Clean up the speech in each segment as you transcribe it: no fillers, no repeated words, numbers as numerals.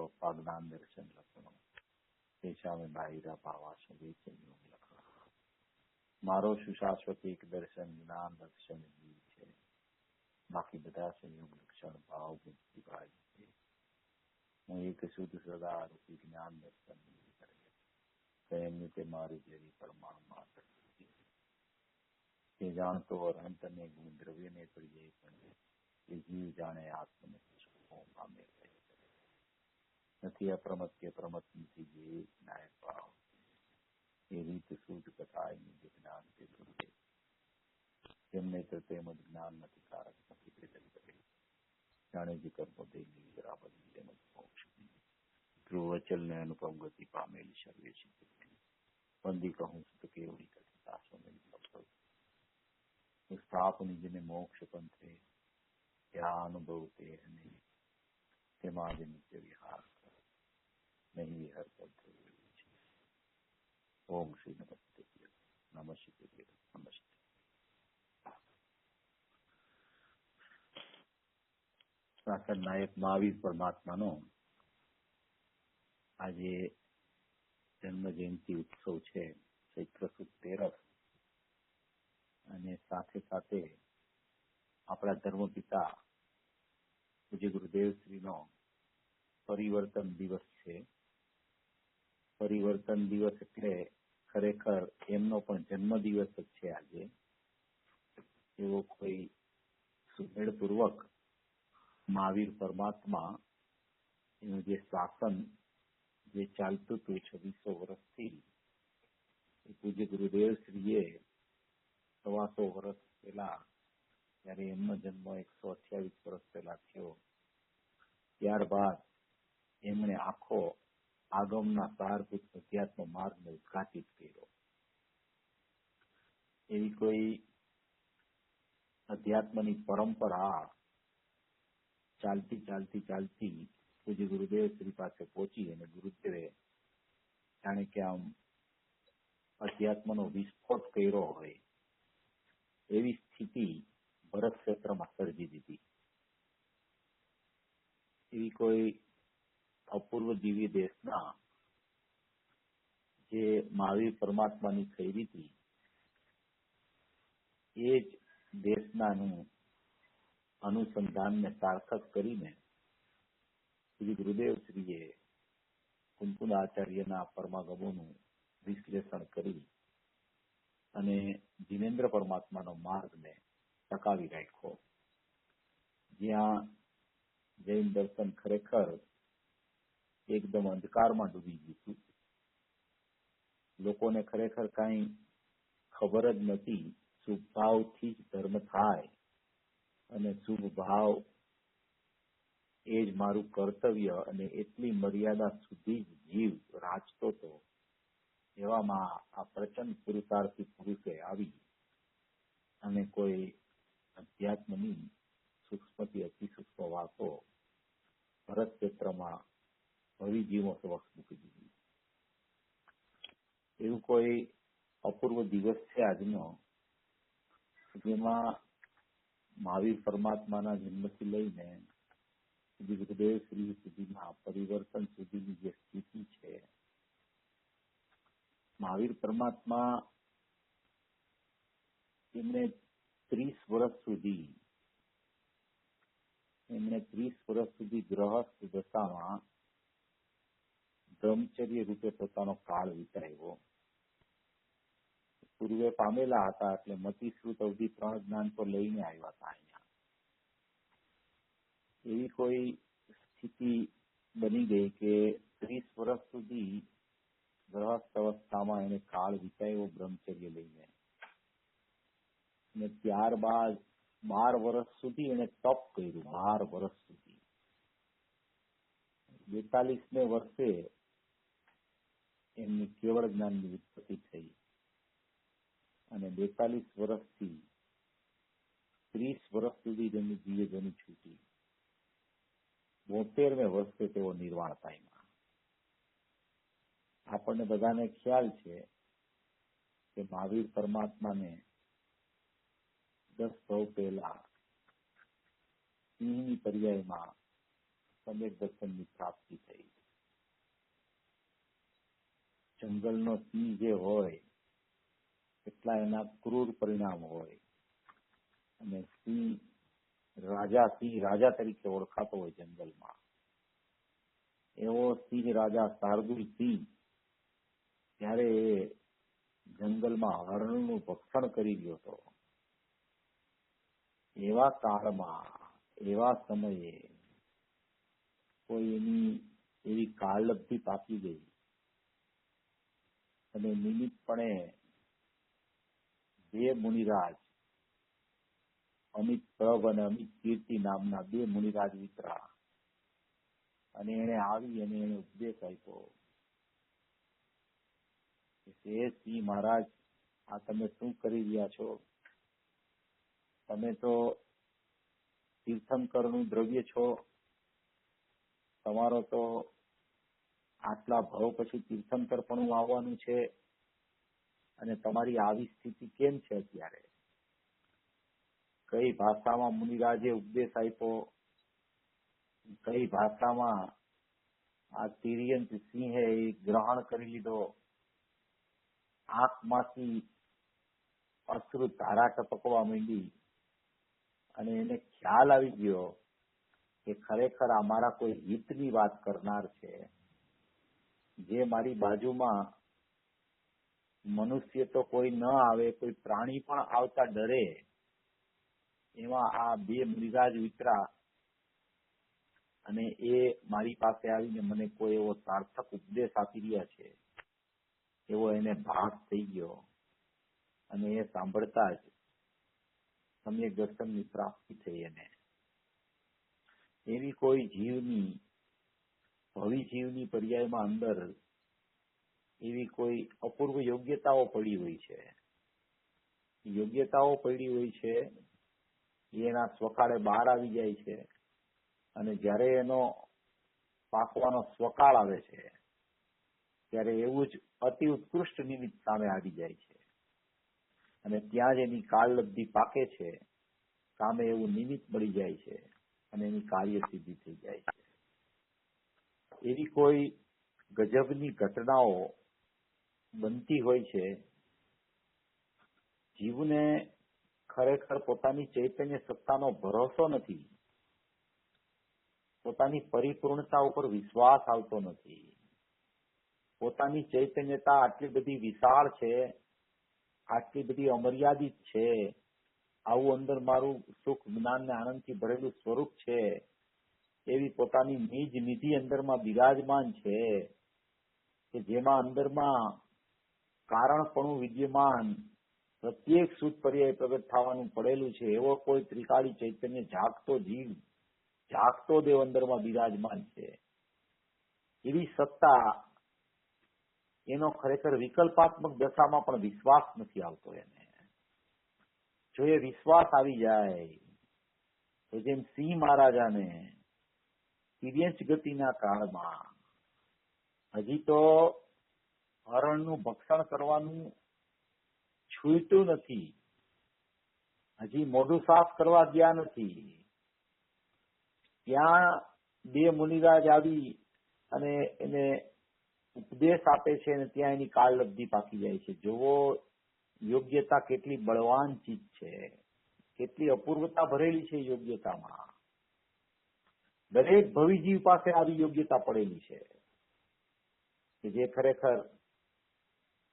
પપ્પા જ્ઞાન દર્શન લખણો, પેશામે બાહિરા ભાવાશો વેચન યોગ લખણો. મારો સુશાશ્વત એક દર્શન જ્ઞાન લક્ષણ જીવ છે, બાકી બધા સંયોગ લક્ષણ ભાવ બુદ્ધિ ભાવ છે. હું એક શુદ્ધ સદા રૂપી જ્ઞાન દર્શન કરે તે મારી જેવી પરમાણુ માત્ર તે જાણતો અનંત ને ગુણ દ્રવ્ય ને પડીએ પણ એ જીવ જાણે આત્મને પામે નથી. અપ્રમત કે પ્રમત નથી જે નાયક ભાવ એ રીત શુદ્ધ કથા એની જ્ઞાન તે દુર્દે તેમને તો તેમ જ જ્ઞાન નથી કારક નથી પ્રેરિત કરે જાણે જે કર્મો દેવી બરાબર તેમજ મોક્ષ ધ્રુવચલ ને અનુપમ ગતિ પામેલી સર્વે છે. બંદી કહું તો કેવડી કથિતા સ્થાપની જેને મોક્ષ પંથે ત્યાં અનુભવ તે અને તેમાં જ નિત્ય વિહાર નહીં વિહાર પંથ છે. ઓમ શ્રી નમસ્તે નમસ્તે નમસ્તે. શાસન નાયક મહાવીર પરમાત્માનો આજે જન્મ જયંતિ ઉત્સવ છે, ચૈત્ર સુદ 13, અને સાથે સાથે આપણા ધર્મપિતા પૂજ્ય ગુરુદેવ શ્રીનો પરિવર્તન દિવસ છે. પરિવર્તન દિવસ એટલે ખરેખર એમનો પણ જન્મ દિવસ જ છે આજે. એવો કોઈ સુમેળપૂર્વક મહાવીર પરમાત્મા એનું જે શાસન જે ચાલતું હતું 2600 વર્ષથી, એ પૂજ્ય ગુરુદેવ શ્રીએ 125 વર્ષ પહેલા જયારે એમનો જન્મ 128 વર્ષ પહેલા થયો, ત્યારબાદ એમણે આખો આગમના સારભૂત અધ્યાત્મ માર્ગને ઉદ્ઘાટિત કર્યો. એવી કોઈ અધ્યાત્મની પરંપરા ચાલતી પૂજ્ય ગુરુદેવ શ્રી પાસે પહોંચી અને ગુરુદેવે જાણે કે આમ અધ્યાત્મનો વિસ્ફોટ કર્યો હોય એવી સ્થિતિ ભરત ક્ષેત્રમાં સર્જી દીધી. એવી કોઈ અપૂર્વ દિવ્ય દેશના જે મહાવીર પરમાત્માની શૈલી હતી એ જ દેશનાનું અનુસંધાનને સાર્થક કરીને શ્રી ગુરુદેવ શ્રીએ કુંકુદ આચાર્યના પરમાગમોનું વિશ્લેષણ કરી અને જીનેન્દ્ર પરમાત્માનો માર્ગને ટકાવી રાખ્યો. જ્યાં જૈન દર્શન ખરેખર એકદમ અંધકારમાં ડૂબી ગયું. લોકોને ખરેખર કાંઈ ખબર જ નથી. શુભ ભાવથી જ ધર્મ થાય અને શુભ ભાવ એ જ મારું કર્તવ્ય અને એટલી મર્યાદા સુધી જ જીવ રાચતો હતો. એવામાં આ પ્રચંડ પુરુષાર્થી પુરુષે આવી અને કોઈ અધ્યાત્મની સૂક્ષ્મથી અતિ સૂક્ષ્મ વાતો ભરત ક્ષેત્રમાં ભવિ જીવો સમક્ષ મૂકી દીધી. એવું કોઈ અપૂર્વ દિવસ છે આજનો, જેમાં મહાવીર પરમાત્માના જન્મથી લઈને ગુરુદેવ શ્રી સુધીના પરિવર્તન સુધીની જે સ્થિતિ છે, મહાવીર પરમાત્મા એમણે 30 વર્ષ સુધી ગ્રહસ્થ દશામાં બ્રહ્મચર્ય રૂપે પોતાનો કાળ વિતાવ્યો. પૂર્વે પામેલા હતા એટલે મતિશ્રુત અવધિ 3 જ્ઞાન તો લઈને આવ્યા હતા. અહીંયા એવી કોઈ સ્થિતિ બની ગઈ કે 30 વર્ષ સુધી ગ્રહસ્થ અવસ્થામાં એને કાળ વિતાવ્યો બ્રહ્મચર્ય લઈને, અને ત્યારબાદ 12 વર્ષ સુધી એને તપ કર્યું. 12 વર્ષ સુધી 42ને વર્ષે એમની કેવળ જ્ઞાનની ઉત્પત્તિ થઈ અને 42 વર્ષથી 30 વર્ષ સુધી તેમની જીવજની છૂટી. 72 વર્ષે તેઓ નિર્વાણ પામ્યા. આપણને બધાને ખ્યાલ છે કે મહાવીર પરમાત્માને 10 ભવ પહેલા સિંહની પર્યાયમાં સમ્યક દર્શનની પ્રાપ્તિ થઈ. જંગલનો સિંહ જે હોય એટલા એના ક્રૂર પરિણામ હોય, અને સિંહ રાજા તરીકે ઓળખાતો હોય જંગલમાં. એવો સિંહ રાજા શાર્દુલ સિંહ ત્યારે જંગલમાં હરણનું ભક્ષણ કરી રહ્યો હતો. એવા કાળમાં, એવા સમયે કોઈ એની એવી કાળલબ્ધિ પાકી ગઈ અને નિમિત્તપણે બે મુનિરાજ, અમિત પ્રભ અને અમિત કીર્તિ નામના બે મુનિરાજ વિતરા, અને એને આવી અને એને ઉપદેશ આપ્યો કે હે સિંહ મહારાજ, આ તમે શું કરી રહ્યા છો? તમે તો તીર્થંકરનું દ્રવ્ય છો. તમારો તો આટલા ભાવ પછી તીર્થંકર પણ આવવાનું છે, અને તમારી આવી સ્થિતિ કેમ છે અત્યારે? કઈ ભાષામાં મુનિરાજે ઉપદેશ આપ્યો, કઈ ભાષામાં આ તિર્યંત સિંહે ગ્રહણ કરી લીધો, આંખમાંથી અશ્રુ ધારા ટપકવા માંડી, અને એને ખ્યાલ આવી ગયો કે ખરેખર આ મારા કોઈ હિતની વાત કરનાર છે. જે મારી બાજુમાં મનુષ્ય તો કોઈ ન આવે, કોઈ પ્રાણી પણ આવતા ડરે એવા આ બે મુનિરાજ વિતરા, અને એ મારી પાસે આવીને મને કોઈ એવો સાર્થક ઉપદેશ આપી રહ્યા છે, એવો એને ભાસ થઈ ગયો. અને એ સાંભળતા જ સમ્યક દર્શનની પ્રાપ્તિ થઈ. એને એવી કોઈ જીવની, ભવિ જીવની પર્યાયમાં અંદર એવી કોઈ અપૂર્વ યોગ્યતાઓ પડી હોય છે. યોગ્યતાઓ પડી હોય છે, એના સ્વકાળે બહાર આવી જાય છે, અને જ્યારે એનો પાકવાનો સ્વકાળ આવે છે ત્યારે એવું જ અતિ ઉત્કૃષ્ટ નિમિત્ત સામે આવી જાય છે, અને ત્યાં જ એની કાળલબ્ધિ પાકે છે. સામે એવું નિમિત્ત મળી જાય છે, અને એની કાર્ય સિદ્ધિ થઈ જાય છે. એવી કોઈ ગજબની ઘટનાઓ બનતી હોય છે. જીવને ખરેખર પોતાની ચૈતન્ય સત્તાનો ભરોસો નથી, પોતાની પરિપૂર્ણતા ઉપર વિશ્વાસ આવતો નથી. પોતાની ચૈતન્યતા આટલી બધી વિશાળ છે, આટલી બધી અમર્યાદિત છે, આવું અંદર મારું સુખ, જ્ઞાન ને આનંદથી ભરેલું સ્વરૂપ છે, એવી પોતાની નિજ નિધિ અંદરમાં બિરાજમાન છે, કે જેમાં અંદરમાં કારણપણું વિદ્યમાન પ્રત્યેક સુખ પર્યાય પ્રગટ થવાનું પડેલું છે. એવો કોઈ ત્રિકાળી ચૈતન્ય જાગતો જીવ, જાગતો દેવ અંદરમાં બિરાજમાન છે. એવી સત્તા, એનો ખરેખર વિકલ્પાત્મક દશામાં પણ વિશ્વાસ નથી આવતો. એને જો એ વિશ્વાસ આવી જાય તો જેમ સિંહ મહારાજાને તિર્યંચ ગતિના કાળમાં હજી તો હરણનું ભક્ષણ કરવાનું છૂટ્યું નથી, હજી મોઢું સાફ કરવા ગયા નથી, ત્યાં બે મુનિરાજ આવી અને એને ઉપદેશ આપે છે, અને ત્યાં એની કાળલબ્ધિ પાકી જાય છે. જોવો યોગ્યતા કેટલી બળવાન ચીજ છે, કેટલી અપૂર્વતા ભરેલી છે યોગ્યતામાં. દરેક ભવિજીવ પાસે આવી યોગ્યતા પડેલી છે, કે જે ખરેખર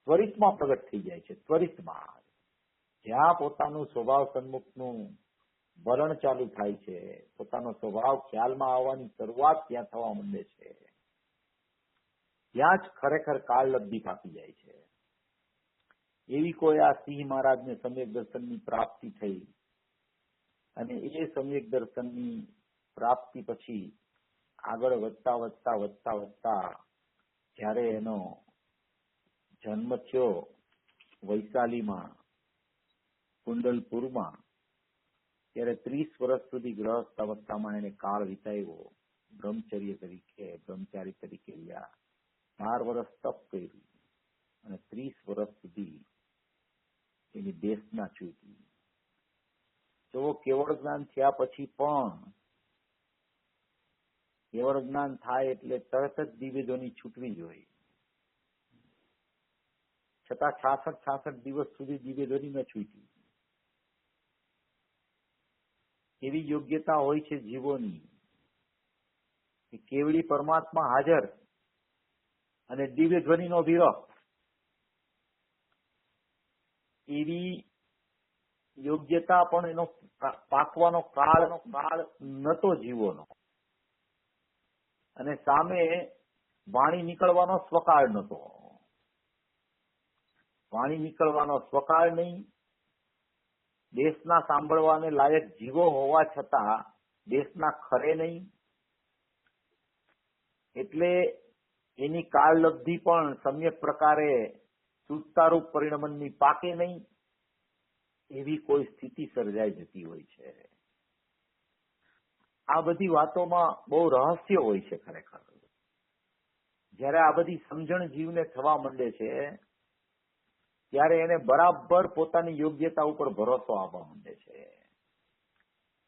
ત્વરિતમાં પ્રગટ થઈ જાય છે. ત્વરિતમાં જ્યાં પોતાનું સ્વભાવ સન્મુખનું વલણ ચાલુ થાય છે, પોતાનો સ્વભાવ ખ્યાલમાં આવવાની શરૂઆત ત્યાં થવા માંડે છે, ત્યાં જ ખરેખર કાળલબ્ધિ પાકી જાય છે. એવી કોઈ આ સિંહ મહારાજને સમ્યક દર્શનની પ્રાપ્તિ થઈ, અને એ સમ્યક દર્શનની પ્રાપ્તિ પછી આગળ વધતા વધતા વધતા વધતા જ્યારે એનો જન્મ થયો વૈશાલીમાં, કુંડલપુરમાં, ત્યારે 30 વર્ષ સુધી ગ્રહસ્થ અવસ્થામાં એને કાળ વિતાવ્યો. બ્રહ્મચારી તરીકે રહ્યા. 12 વર્ષ તપ કર્યું, અને 30 વર્ષ સુધી એની દેશના ચૂકી. તો કેવળ જ્ઞાન થયા પછી પણ, કેવળ જ્ઞાન થાય એટલે તરત જ દિવ્યજોની છૂટવી જોઈએ. છતાં 66 દિવસ સુધી દિવ્યધ્વનિ ન છૂટી. એવી યોગ્યતા હોય છે જીવોની કે કેવડી પરમાત્મા હાજર અને દિવ્યધ્વનિનો વિરહ, એવી યોગ્યતા પણ એનો પાકવાનો કાળ નતો જીવોનો, અને સામે વાણી નીકળવાનો સ્વકાળ નતો. વાણી નીકળવાનો સ્વકાળ નહીં, દેશના સાંભળવાને લાયક જીવો હોવા છતાં દેશના ખરે નહીં, એટલે એની કાળલબ્ધિ પણ સમ્યક પ્રકારે સુસ્તારૂપ પરિણમનની પાકે નહીં, એવી કોઈ સ્થિતિ સર્જાઈ જતી હોય છે. આ બધી વાતોમાં બહુ રહસ્ય હોય છે ખરેખર. જયારે આ બધી સમજણ જીવને થવા માંડે છે ત્યારે એને બરાબર પોતાની યોગ્યતા ઉપર ભરોસો આવવા માંડે છે,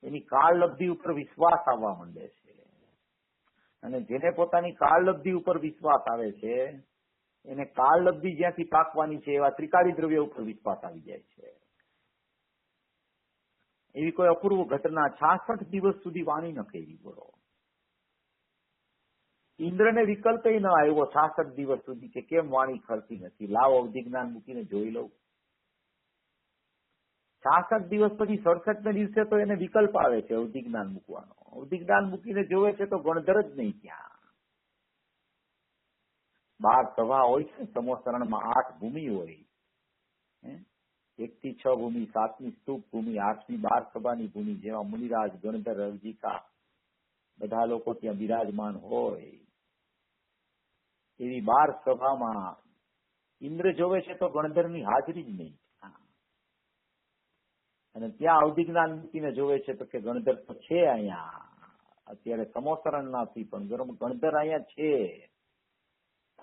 એની કાળલબ્ધિ ઉપર વિશ્વાસ આવવા માંડે છે. અને જેને પોતાની કાળલબ્ધિ ઉપર વિશ્વાસ આવે છે એને કાળલબ્ધિ જ્યાંથી પાકવાની છે એવા ત્રિકાળી દ્રવ્ય ઉપર વિશ્વાસ આવી જાય છે. એવી કોઈ અપૂર્વ ઘટના 66 દિવસ સુધી વાણી ન કરી. બોલો, ઇન્દ્રને વિકલ્પ ન આવ્યો 66 દિવસ સુધી કે કેમ વાણી ખરતી નથી, લાવ અવધિ જ્ઞાન મૂકીને જોઈ લઉં. 66 દિવસ પછી 67 દિવસે તો એને વિકલ્પ આવે છે અવધિ જ્ઞાન મૂકવાનો. અવધિ જ્ઞાન મૂકીને જોવે છે તો ગણધર જ નહીં ત્યાં. 12 સભા હોય છે, સમોસરણમાં 8 ભૂમિ હોય, 1 થી 6 ભૂમિ, 7મી સ્તૂપ ભૂમિ, 8મી 12 સભાની ભૂમિ, જેમાં મુનિરાજ, ગણધર, અવધિકા બધા લોકો ત્યાં બિરાજમાન હોય. એવી 12 સભામાં ઇન્દ્ર જોવે છે તો ગણધરની હાજરી જ નહીં, અને ત્યાં અવધિ જ્ઞાન મૂકીને જોવે છે તો કે ગણધર તો છે અહીંયા, અત્યારે સમોસરણ નથી પણ ગણધર અહીંયા છે.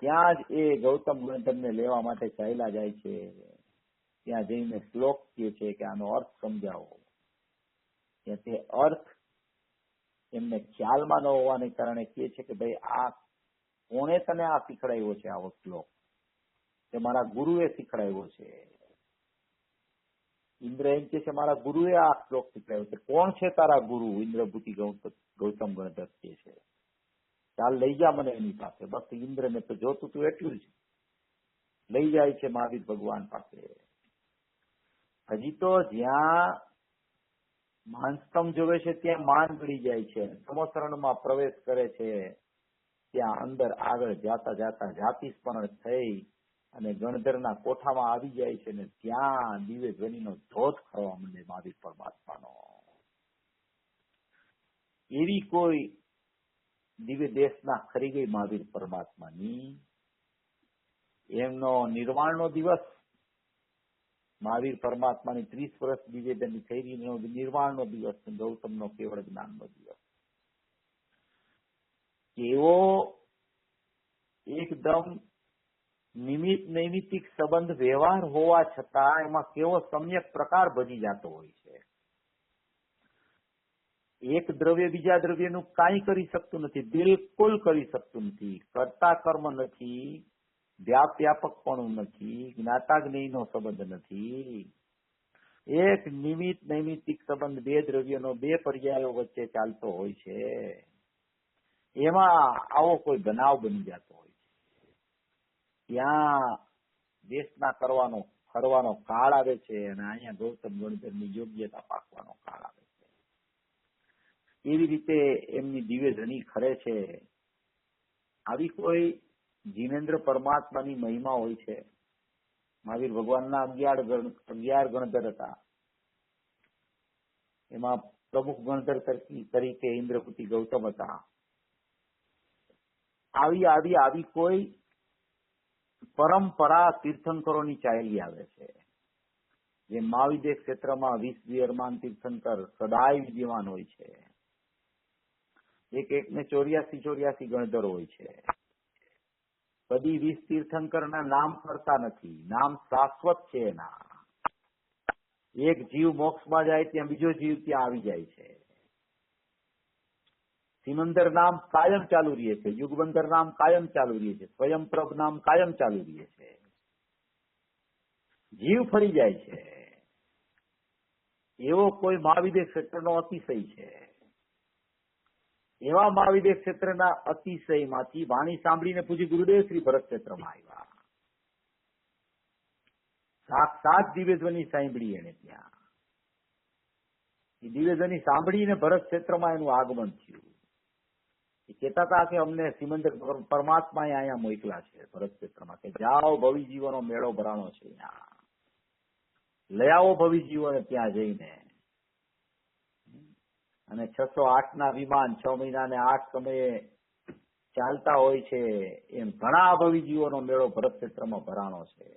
ત્યાં જ એ ગૌતમ ગણધરને લેવા માટે ચાલ્યા જાય છે. ત્યાં જઈને શ્લોક કહે છે કે આનો અર્થ સમજાવો. ત્યાં તે અર્થ એમને ખ્યાલમાં ન હોવાને કારણે કહે છે કે ભાઈ આ કોણે તને આ શીખડાવ્યો છે, આવો શ્લોક તે મારા ગુરુએ શીખડાવ્યો છે. ઇન્દ્ર એમ કે છે મારા ગુરુએ આ શ્લોક શીખડાવ્યો છે. કોણ છે તારા ગુરુ? ઇન્દ્રભૂતિ ગૌતમ ગણધર કહે છે ચાલ લઈ જા મને એની પાસે. બસ ઇન્દ્રને તો જોતું તું એટલું જ, લઈ જાય છે મહાવીર ભગવાન પાસે. હજી તો જ્યાં માનસ્તંભ જોવે છે ત્યાં માન ગળી જાય છે, સમોસરણમાં પ્રવેશ કરે છે, ત્યાં અંદર આગળ જાતા જાતા જાતિ સ્મરણ થઈ અને ગણધરના કોઠામાં આવી જાય છે ને ત્યાં દિવ્ય ધ્વનિનો ધોધ ખરવા માંડે મહાવીર પરમાત્માનો. એવી કોઈ દિવ્ય દેશના ખરી ગઈ મહાવીર પરમાત્માની. એમનો નિર્વાણનો દિવસ, મહાવીર પરમાત્માની 30 વર્ષ દિવ્યધ્વનિ થઈ રહી, નિર્વાણનો દિવસ, ગૌતમનો કેવળ જ્ઞાનનો દિવસ. એવો એકદમ નૈમિતિક સંબંધ વ્યવહાર હોવા છતાં એમાં કેવો સમ્યક પ્રકાર બની જતો હોય છે. એક દ્રવ્ય બીજા દ્રવ્યનું કાંઈ કરી શકતું નથી, બિલકુલ કરી શકતું નથી. કર્તા કર્મ નથી, વ્યાપકપણું નથી, જ્ઞાતાજ્ઞેયનો સંબંધ નથી. એક નૈમિતિક સંબંધ બે દ્રવ્યનો બે પર્યાયો વચ્ચે ચાલતો હોય છે. એમાં આવો કોઈ બનાવ બની જતો હોય છે. ત્યાં દેશના ખરવાનો કાળ આવે છે અને અહીંયા ગૌતમ ગણધરની યોગ્યતા પાકવાનો કાળ આવે છે. એવી રીતે એમની દિવ્ય ધ્વનિ ખરે છે. આવી કોઈ જીનેન્દ્ર પરમાત્માની મહિમા હોય છે. મહાવીર ભગવાનના 11 ગણધર હતા, એમાં પ્રમુખ ગણધર તરીકે ઇન્દ્રપતિ ગૌતમ હતા. આવી કોઈ પરંપરા તીર્થંકરોની ચાલી આવે છે. જે મહાવિદ્ય ક્ષેત્રમાં 20 વિયરમાન તીર્થંકર સદાય વિદ્યમાન હોય છે. એકને 84 ગણધર હોય છે. કદી 20 તીર્થંકરના નામ કરતા નથી, નામ શાશ્વત છે એના. એક જીવ મોક્ષમાં જાય ત્યાં બીજો જીવ ત્યાં આવી જાય છે. સિમંદર નામ કાયમ ચાલુ રહે છે, યુગબંદર નામ કાયમ ચાલુ રહે છે, સ્વયંપ્રભ નામ કાયમ ચાલુ રહે છે. જીવ ફરી જાય છે. એવો કોઈ મહાવિદ્ય ક્ષેત્રનો અતિશય છે. એવા મહાવિદ્ય ક્ષેત્રના અતિશયમાંથી વાણી સાંભળીને પૂજી ગુરુદેવ શ્રી ભરત ક્ષેત્રમાં આવ્યા. સાક્ષાત દિવ્યધ્વનિ સાંભળી એને ત્યાં. એ દિવ્યધ્વનિ સાંભળીને ભરત ક્ષેત્રમાં એનું આગમન થયું. એ કહેતા હતા કે અમને સિમંદર પરમાત્માએ અહીંયા મોકલા છે ભરત ક્ષેત્રમાં, કે જાઓ ભવિ જીવોનો મેળો ભરાણો છે અહીંયા, લઈ આવો ભવિ જીવોને ત્યાં જઈને. અને 608 ના વિમાન 6 મહિના ને 8 સમયે ચાલતા હોય છે એમ ઘણા ભવિ જીવોનો મેળો ભરત ક્ષેત્રમાં ભરાણો છે.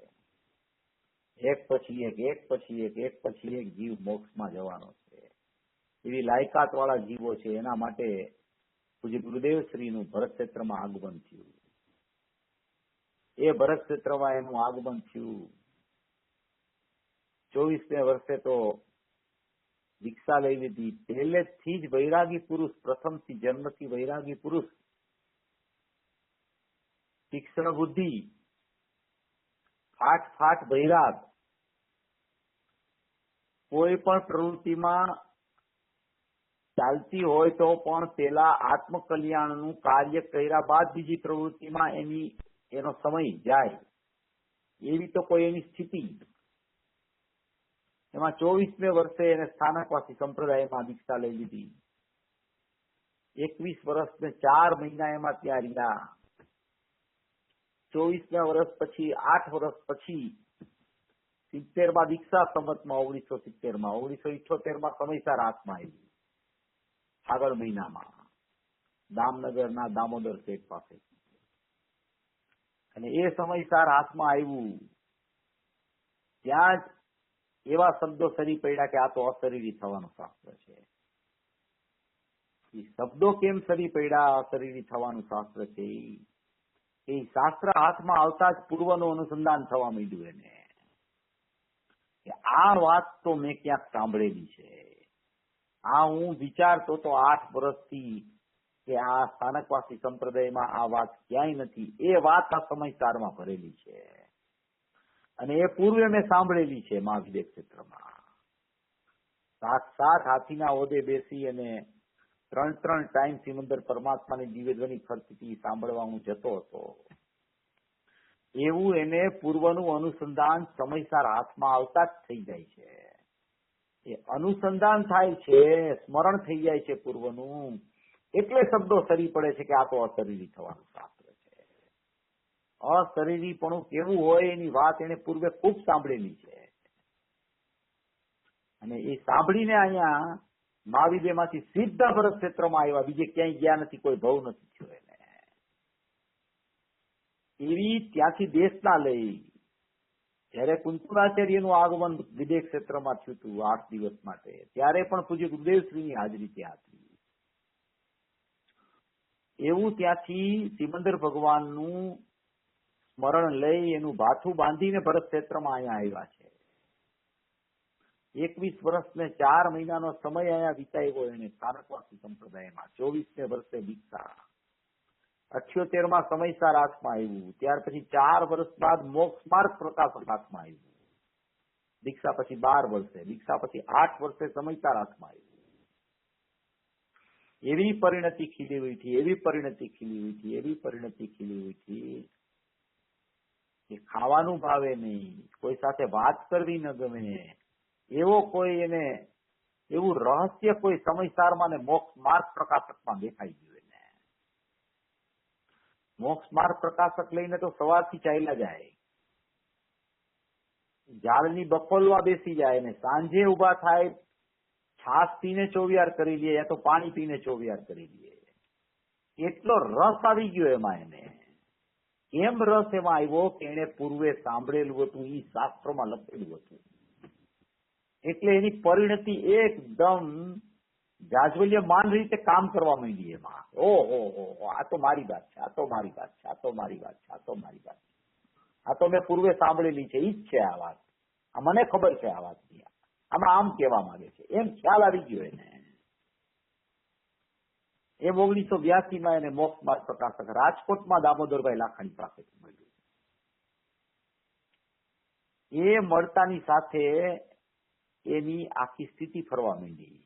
એક પછી એક, એક પછી એક, એક પછી એક જીવ મોક્ષમાં જવાનો છે. એવી લાયકાત વાળા જીવો છે. એના માટે પૂજ્ય ગુરુદેવ શ્રીનું ભરત ક્ષેત્રમાં આગમન થયું. એ ભરત ક્ષેત્રમાં એનું આગમન થયું. 24મે વર્ષે તો દીક્ષા લઈ લીધી. પહેલેથી જ વૈરાગી પુરુષ, પ્રથમથી જન્મથી વૈરાગી પુરુષ, તીક્ષ્ણ બુદ્ધિ, ફાટ ફાટ વૈરાગ. કોઈ પણ પ્રવૃત્તિમાં ચાલતી હોય તો પણ પેલા આત્મકલ્યાણનું કાર્ય કર્યા બાદ બીજી પ્રવૃત્તિમાં એનો સમય જાય, એવી તો કોઈ એની સ્થિતિ. એમાં 24મે વર્ષે એને સ્થાનકવાસી સંપ્રદાયમાં દીક્ષા લઈ લીધી. 21 વર્ષ ને 4 મહિના એમાં ત્યાં રહ્યા. 24મા વર્ષ પછી 8 વર્ષ પછી 70માં દીક્ષા સંવતમાં 1970માં 1978માં સમયસર હાથમાં આવ્યું. આગળ મહિનામાં દામનગરના દામોદર શેઠ પાસે. અને એ સમયસર હાથમાં આવ્યું ત્યાં જ એવા શબ્દો સરી પડ્યા કે આ તો અશરીરી થવાનું શાસ્ત્ર છે. એ શબ્દો કેમ સરી પડ્યા અશરીરી થવાનું શાસ્ત્ર છે? એ શાસ્ત્ર હાથમાં આવતા જ પૂર્વનું અનુસંધાન થવા માંડ્યું એને, કે આ વાત તો મેં ક્યાંક સાંભળેલી છે. આ હું વિચારતો તો 8 વર્ષથી કે આ સ્થાનકવાસી સંપ્રદાયમાં આ વાત ક્યાંય નથી. એ વાત આ સમયસારમાં ભરેલી છે અને એ પૂર્વે મેં સાંભળેલી છે મહાવિદ્ય ક્ષેત્રમાં. સાક્ષાત હાથીના ઓદે બેસી અને 3 ટાઈમ સિમંદર પરમાત્માની દિવ્યધ્વનિ ફરતી સાંભળવા હું જતો હતો. એવું એને પૂર્વનું અનુસંધાન સમયસર હાથમાં આવતા જ થઈ જાય છે. એ અનુસંધાન થાય છે, સ્મરણ થઈ જાય છે પૂર્વનું, એટલે શબ્દો સરી પડે છે કે આ તો અશરીરી થવાનું શાસ્ત્ર છે. અશરીરીપણું કેવું હોય એની વાત એને પૂર્વે ખૂબ સાંભળેલી છે. અને એ સાંભળીને અહીંયા મહાવિદ્યમાંથી સીધા ભરત ક્ષેત્રમાં આવ્યા. બીજે ક્યાંય ગયા નથી, કોઈ ભવ નથી થયો એને. એવી ત્યાંથી દેશના લઈ જયારે કુંતુરાચાર્યનું આગમન વિદેશ ક્ષેત્રમાં થયું હતું 8 દિવસ માટે, ત્યારે પણ પૂજ્ય ગુરુદેવશ્રીની હાજરી ત્યાં હતી. એવું ત્યાંથી સિમંદર ભગવાનનું સ્મરણ લઈ એનું ભાથું બાંધીને ભરત ક્ષેત્રમાં અહીંયા આવ્યા છે. 21 વર્ષ ને 4 મહિનાનો સમય અહીંયા વિતાવ્યો એને સ્થાનકવાસી સંપ્રદાયમાં. 24મે વર્ષે દીક્ષા, 78માં સમયસર હાથમાં આવ્યું. ત્યાર પછી 4 વર્ષ બાદ મોક્ષ માર્ગ પ્રકાશક હાથમાં આવ્યું. દીક્ષા પછી 12 વર્ષે, દીક્ષા પછી 8 વર્ષે સમયસર હાથમાં આવ્યું. એવી પરિણતિ ખીલી हुई थी, એવી પરિણતિ ખીલી हुई थी, એવી પરિણતિ ખીલી हुई थी કે ખાવાનું ભાવે નહીં, કોઈ સાથે વાત કરવી ન ગમે, એવો કોઈ એને એવું રહસ્ય કોઈ સમયસારમાં ને મોક્ષ માર્ગ પ્રકાશકમાં દેખાઈ ગયું. એને મોક્ષ માર્ગ પ્રકાશક લઈને તો સવારથી ચાલ્યા જાય, ઝાડની બખોલવા બેસી જાય ને સાંજે ઉભા થાય, છાસ પીને ચોવિયાર કરી લે યા તો પાણી પીને ચોવિયાર કરી લે. એટલો રસ આવી ગયો એમાં એને. કેમ રસ એમાં આવ્યો કે એને પૂર્વે સાંભળેલું હતું, એ શાસ્ત્રોમાં લખેલું હતું. એટલે એની પરિણતિ એકદમ જાજવલ્યમાન રીતે કામ કરવા માંડી એમાં. ઓહો, આ તો મારી વાત છે, આ તો મારી વાત છે, આ તો મારી વાત છે, આ તો મારી વાત છે, આ તો મેં પૂર્વે સાંભળેલી છે, ઈ જ છે આ વાત, આ મને ખબર છે આ વાત, આમાં આમ કેવા માંગે છે, એમ ખ્યાલ આવી ગયો એને. એમ 1982માં એને મોક્ષ માર્ગ પ્રકાશક રાજકોટમાં દામોદરભાઈ લાખાણી પાસેથી મળ્યું. એ મળતાની સાથે એની આખી સ્થિતિ ફરવા માંડી.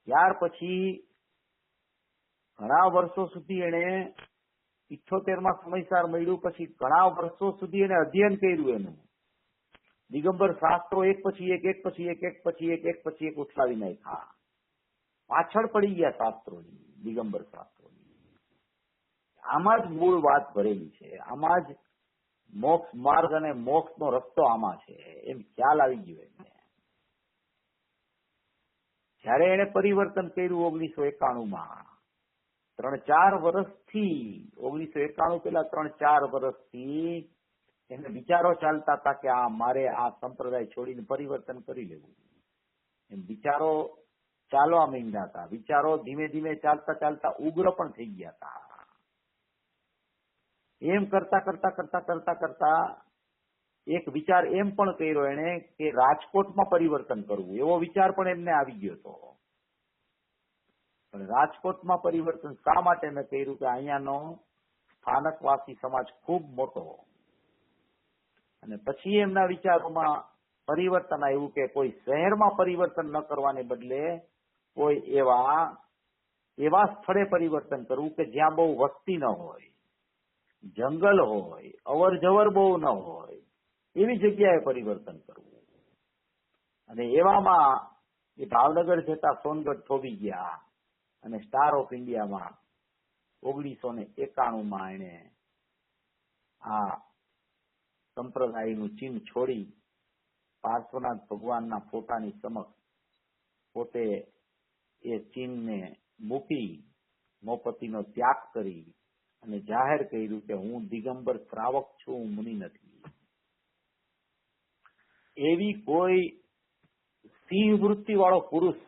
ત્યાર પછી ઘણા વર્ષો સુધી એને 78માં સમયસાર મળ્યું. પછી ઘણા વર્ષો સુધી એને અધ્યયન કર્યું એનું. દિગંબર શાસ્ત્રો એક પછી એક ઉઠાવી નાખ્યા. પાછળ પડી ગયા શાસ્ત્રોની, દિગંબર શાસ્ત્રોની. આમાં જ મૂળ વાત ભરેલી છે. આમાં જ મોક્ષ માર્ગ અને મોક્ષનો રસ્તો આમાં છે એમ ખ્યાલ આવી ગયો એને. જયારે એને પરિવર્તન કર્યું 1991માં, 3-4 વર્ષથી 1991 પેલા 3-4 વર્ષથી એને વિચારો ચાલતા હતા કે મારે આ સંપ્રદાય છોડીને પરિવર્તન કરી લેવું. એમ વિચારો ચાલવા માંડ્યા હતા. વિચારો ધીમે ધીમે ચાલતા ચાલતા ઉગ્ર પણ થઈ ગયા હતા. એમ કરતા એક વિચાર એમ પણ કર્યો એને કે રાજકોટમાં પરિવર્તન કરવું, એવો વિચાર પણ એમને આવી ગયો હતો. પણ રાજકોટમાં પરિવર્તન શા માટે મેં કર્યું કે અહીંયાનો સ્થાનકવાસી સમાજ ખૂબ મોટો, અને પછી એમના વિચારોમાં પરિવર્તન આવ્યું કે કોઈ શહેરમાં પરિવર્તન ન કરવાને બદલે કોઈ એવા સ્થળે પરિવર્તન કરવું કે જ્યાં બહુ વસ્તી ન હોય, જંગલ હોય, અવર જવર બહુ ન હોય, એવી જગ્યાએ પરિવર્તન કરવું. અને એવામાં એ ભાવનગર જતા સોનગઢ થોભી ગયા અને સ્ટાર ઓફ ઇન્ડિયામાં 1991માં એને આ સંપ્રદાયનું ચિહ્ન છોડી પાર્શ્વનાથ ભગવાનના ફોટાની સમક્ષ પોતે એ ચિહ્નને મૂકી મોપતિનો ત્યાગ કરી અને જાહેર કર્યું કે હું દિગંબર શ્રાવક છું, હું મુનિ નથી. એવી કોઈ સિંહ વૃત્તિ વાળો પુરુષ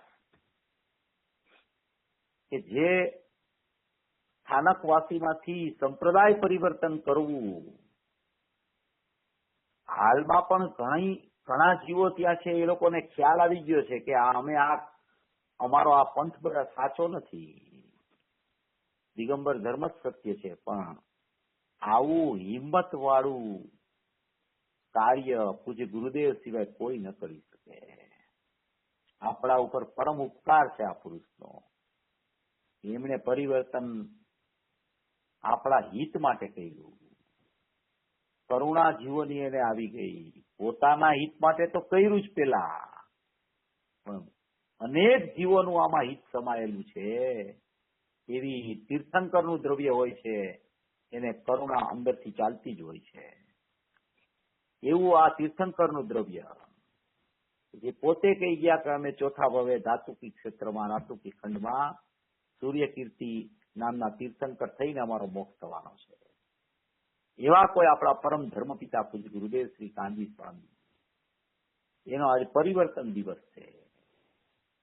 કે જે સ્થાનકવાસીમાંથી સંપ્રદાય પરિવર્તન કરવું. હાલમાં પણ ઘણા જીવો ત્યાં છે, એ લોકોને ખ્યાલ આવી ગયો છે કે અમારો આ પંથ બધા સાચો નથી, દિગંબર ધર્મ જ સત્ય છે. પણ આવું હિંમત વાળું કાર્ય પૂજ્ય ગુરુદેવ સિવાય કોઈ ન કરી શકે. આપણા ઉપર પરમ ઉપકાર છે આ પુરુષનો. એમણે પરિવર્તન આપણા હિત માટે કર્યું. કરુણા જીવોની એને આવી ગઈ. પોતાના હિત માટે તો કર્યું જ પેલા, પણ અનેક જીવોનું આમાં હિત સમાયેલું છે. એવી તીર્થંકરનું દ્રવ્ય હોય છે, એને કરુણા અંદરથી ચાલતી જ હોય છે. એવું આ તીર્થંકરનું દ્રવ્ય, જે પોતે કહી ગયા કે અમે ચોથા ભવે ધાતુકી ક્ષેત્રમાં, ધાતુકી ખંડમાં સૂર્યકીર્તિ નામના તીર્થંકર થઈને અમારો મોક્ષ થવાનો છે. એવા કોઈ આપણા પરમ ધર્મપિતા પૂજ્ય ગુરુદેવ શ્રી કાનજી સ્વામી, એનો આજે પરિવર્તન દિવસ છે.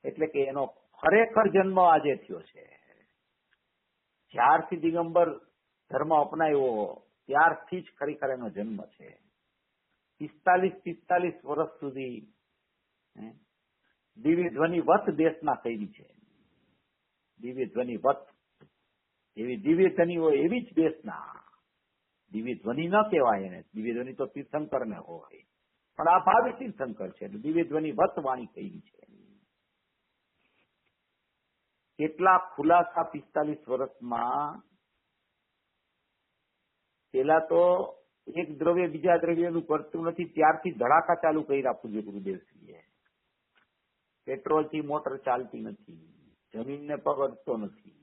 એટલે કે એનો ખરેખર જન્મ આજે થયો છે. જ્યારથી દિગંબર ધર્મ અપનાવ્યો ત્યારથી જ ખરેખર એનો જન્મ છે. 45 વર્ષ સુધી દિવ્ય ધ્વનિ વત દેશના કરી છે. દિવ્ય ધ્વનિ વત, એવી દિવ્ય ધ્વનિ હોય એવી જ દેશના. દિવ્ય ધ્વનિ ન કહેવાય એને, દિવ્ય ધ્વનિ તો તીર્થંકર ને હોય, પણ આ ભાવી તીર્થંકર છે. દિવ્ય ધ્વનિ વત વાણી કહી છે. કેટલા ખુલાસા 45 વર્ષમાં. પેલા તો એક દ્રવ્ય બીજા દ્રવ્યનું કરતું નથી, ત્યારથી ધડાકા ચાલુ કર્યા પૂજ્ય ગુરુદેવશ્રીએ. પેટ્રોલથી મોટર ચાલતી નથી, જમીનને પગ અડતો નથી,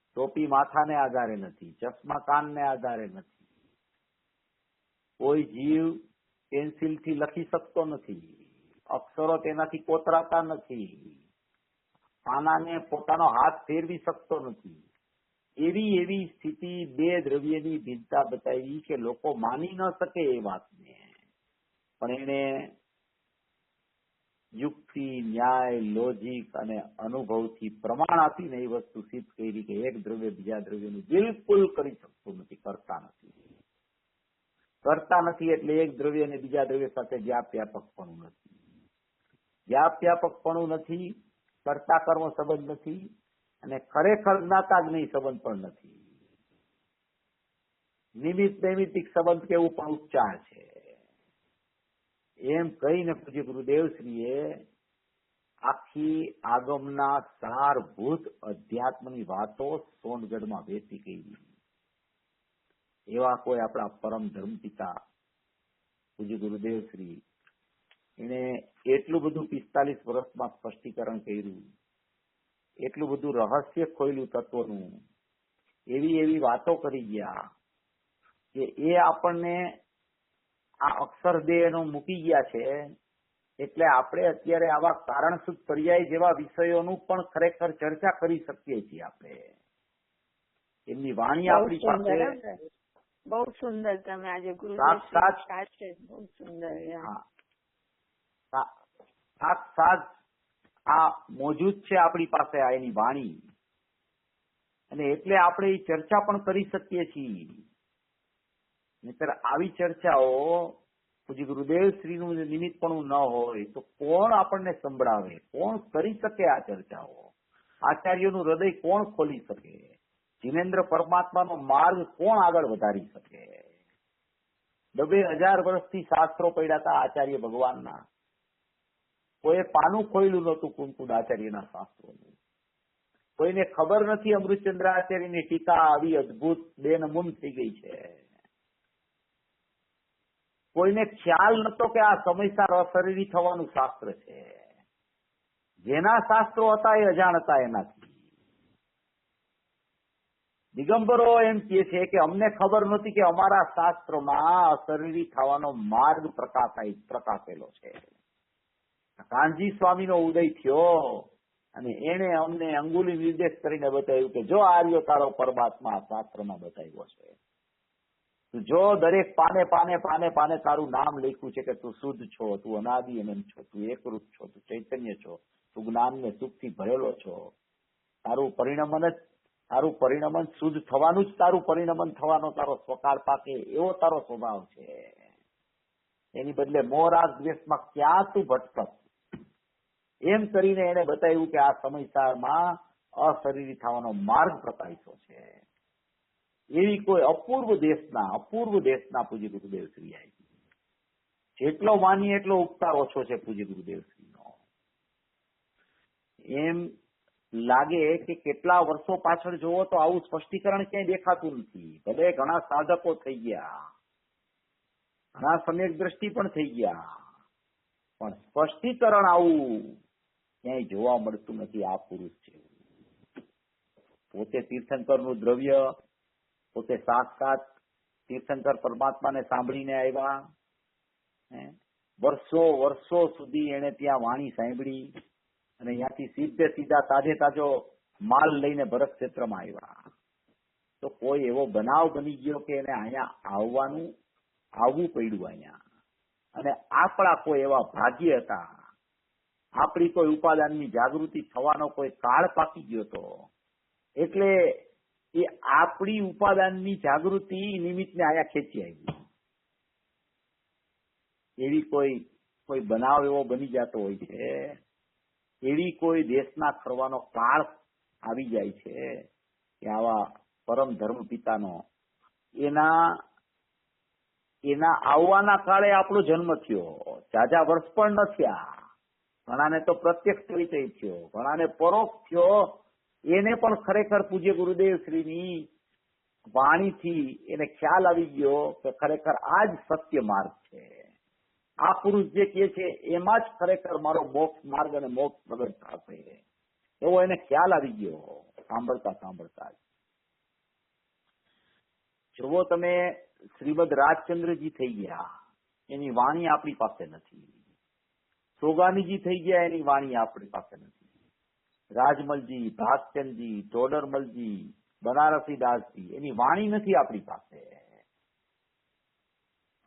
ટોપી માથાને આધારે નથી, ચશ્મા કાનને આધારે નથી, કોઈ જીવ પેન્સિલથી લખી શકતો નથી, અક્ષરો તેનાથી કોતરાતા નથી, પાનાને પોતાનો હાથ ફેરવી શકતો નથી. એવી સ્થિતિ બે દ્રવ્યની ભિન્નતા બતાવી કે લોકો માની ન શકે એ વાતને. પણ એને યુક્તિ, ન્યાય, લોજિક અને અનુભવથી પ્રમાણ આપીને એ વસ્તુ સિદ્ધ કરી કે એક દ્રવ્ય બીજા દ્રવ્યનું બિલકુલ કરી શકતું નથી, કરતા નથી. એટલે એક દ્રવ્ય અને બીજા દ્રવ્ય સાથે વ્યાપકપણું નથી. વ્યાપકપણું નથી, કરતા કર્મ સંબંધ નથી, અને ખરેખર જ્ઞાતા જ્ઞેય સંબંધ પણ નથી. નિમિત્ત નૈમિત્તિક સંબંધ કેવું પણ ઉપચાર છે. એમ કહીને પૂજ્ય ગુરુદેવશ્રીએ આખી આગમના સારભૂત અધ્યાત્મની વાતો સોનગઢમાં વેચી કરી. એવા કોઈ આપણા પરમ ધર્મપિતા પૂજ્ય ગુરુદેવશ્રી એને એટલું બધું 45 વર્ષમાં સ્પષ્ટીકરણ કર્યું, એટલું બધું રહસ્ય ખોલ્યું તત્વનું, એવી વાતો કરી ગયા કે એ આપણને આ અક્ષરદેહનો મૂકી ગયા છે. એટલે આપણે અત્યારે આવા કારણસૂત્ર પર્યાય જેવા વિષયોનું પણ ખરેખર ચર્ચા કરી શકીએ છીએ. આપણે એમની વાણી આપણી પાસે બહુ સુંદર. તમે આજે બહુ સુંદર સાક્ષાત આ મોજૂદ છે આપણી પાસે આ એની વાણી, અને એટલે આપણે એ ચર્ચા પણ કરી શકીએ છીએ. નહીતર આવી ચર્ચાઓ પૂજ્ય ગુરુદેવશ્રીનું નિમિત્તપણું ન હોય તો કોણ આપણને સંભળાવે, કોણ કરી શકે આ ચર્ચાઓ? આચાર્યોનું હૃદય કોણ ખોલી શકે? જીનેન્દ્ર પરમાત્માનો માર્ગ કોણ આગળ વધારી શકે? 2000 વર્ષથી શાસ્ત્રો પડ્યા હતા આચાર્ય ભગવાનના, કોઈએ પાનું ખોયલું નહોતું કુંકુદ આચાર્યના શાસ્ત્રોનું. કોઈને ખબર નથી અમૃતચંદ્રાચાર્યની ટીકા આવી અદભુત બેનમૂન થઈ ગઈ છે. કોઈને ખ્યાલ નતો કે આ સમયસાર અશરીરી થવાનું શાસ્ત્ર છે. જેના શાસ્ત્રો હતા એ અજાણ હતા એનાથી. દિગંબરો એમ કહે છે કે અમને ખબર નહોતી કે અમારા શાસ્ત્રોમાં અશરીરી થવાનો માર્ગ પ્રકાશેલો છે. કાનજી સ્વામીનો ઉદય થયો અને એને અમને અંગુલી નિર્દેશ કરીને બતાવ્યું કે જો આર્યો તારો પરમાત્મા શાસ્ત્રમાં બતાવ્યો છે. જો દરેક પાને તારું નામ લખ્યું છે કે તું શુદ્ધ છો, તું અનાદિ અનંત છો, તું એકરૂપ છો, તું ચૈતન્ય છો, તું જ્ઞાન ને સુખથી ભરેલો છો. તારું પરિણમન શુદ્ધ થવાનું જ, તારું પરિણમન થવાનો તારો સ્વકાળ પાકે એવો તારો સ્વભાવ છે. એની બદલે મોરાગ દ્વેષમાં ક્યાં તું ભટકસ? એમ કરીને એને બતાવ્યું કે આ સમયસારમાં અશરીરી થવાનો માર્ગ પ્રકાશિતો છે. એવી કોઈ અપૂર્વ દેશના પૂજ્ય ગુરુદેવશ્રી આવી. જેટલો માનીએ એટલો ઉપકાર ઓછો છે પૂજ્ય ગુરુદેવશ્રીનો. એમ લાગે કે કેટલા વર્ષો પાછળ જોવો તો આવું સ્પષ્ટીકરણ ક્યાંય દેખાતું નથી. ભલે ઘણા સાધકો થઈ ગયા, ઘણા સમ્યક દ્રષ્ટિ પણ થઈ ગયા, પણ સ્પષ્ટીકરણ આવું ક્યાંય જોવા મળતું નથી. આ પુરુષ છે પોતે તીર્થંકરનું દ્રવ્ય, પોતે સાક્ષાત તીર્થંકર પરમાત્માને સાંભળીને આવ્યા. વર્ષો સુધી એને ત્યાં વાણી સાંભળી અને ત્યાંથી સીધા તાજો માલ લઈને ભરત ક્ષેત્રમાં આવ્યા. તો કોઈ એવો બનાવ બની ગયો કે એને અહીંયા આવવું પડ્યું અહીંયા. અને આપણા કોઈ એવા ભાગ્ય હતા, આપણી કોઈ ઉપાદાનની જાગૃતિ થવાનો કોઈ કાળ પાકી ગયો હતો. એટલે એ આપણી ઉપાદાનની જાગૃતિ નિમિત્તને આયા ખેંચી આવી. એવી કોઈ બનાવ એવો બની જતો હોય છે, એવી કોઈ દેશના ખરવાનો કાળ આવી જાય છે કે આવા પરમ ધર્મ પિતાનો એના આવવાના કાળે આપણો જન્મ થયો. ઝાઝા વર્ષ પણ ન થયા. ઘણાને તો પ્રત્યક્ષ પરિચય થયો, ઘણાને પરોક્ષ થયો. એને પણ ખરેખર પૂજ્ય ગુરુદેવશ્રીની વાણીથી એને ખ્યાલ આવી ગયો કે ખરેખર આ જ સત્ય માર્ગ છે. આ પુરુષ જે કહે છે એમાં જ ખરેખર મારો મોક્ષ માર્ગ અને મોક્ષ પ્રગટ થશે એવો એને ખ્યાલ આવી ગયો સાંભળતા જ. જુઓ તમે, શ્રીમદ રાજચંદ્રજી થઈ ગયા, એની વાણી આપણી પાસે નથી. સોગાનીજી થઈ ગયા, એની વાણી આપણી પાસે નથી. રાજમલજી, ભાગચંદજી, ટોડરમલજી, બનારસી દાસજી, એની વાણી નથી આપણી પાસે.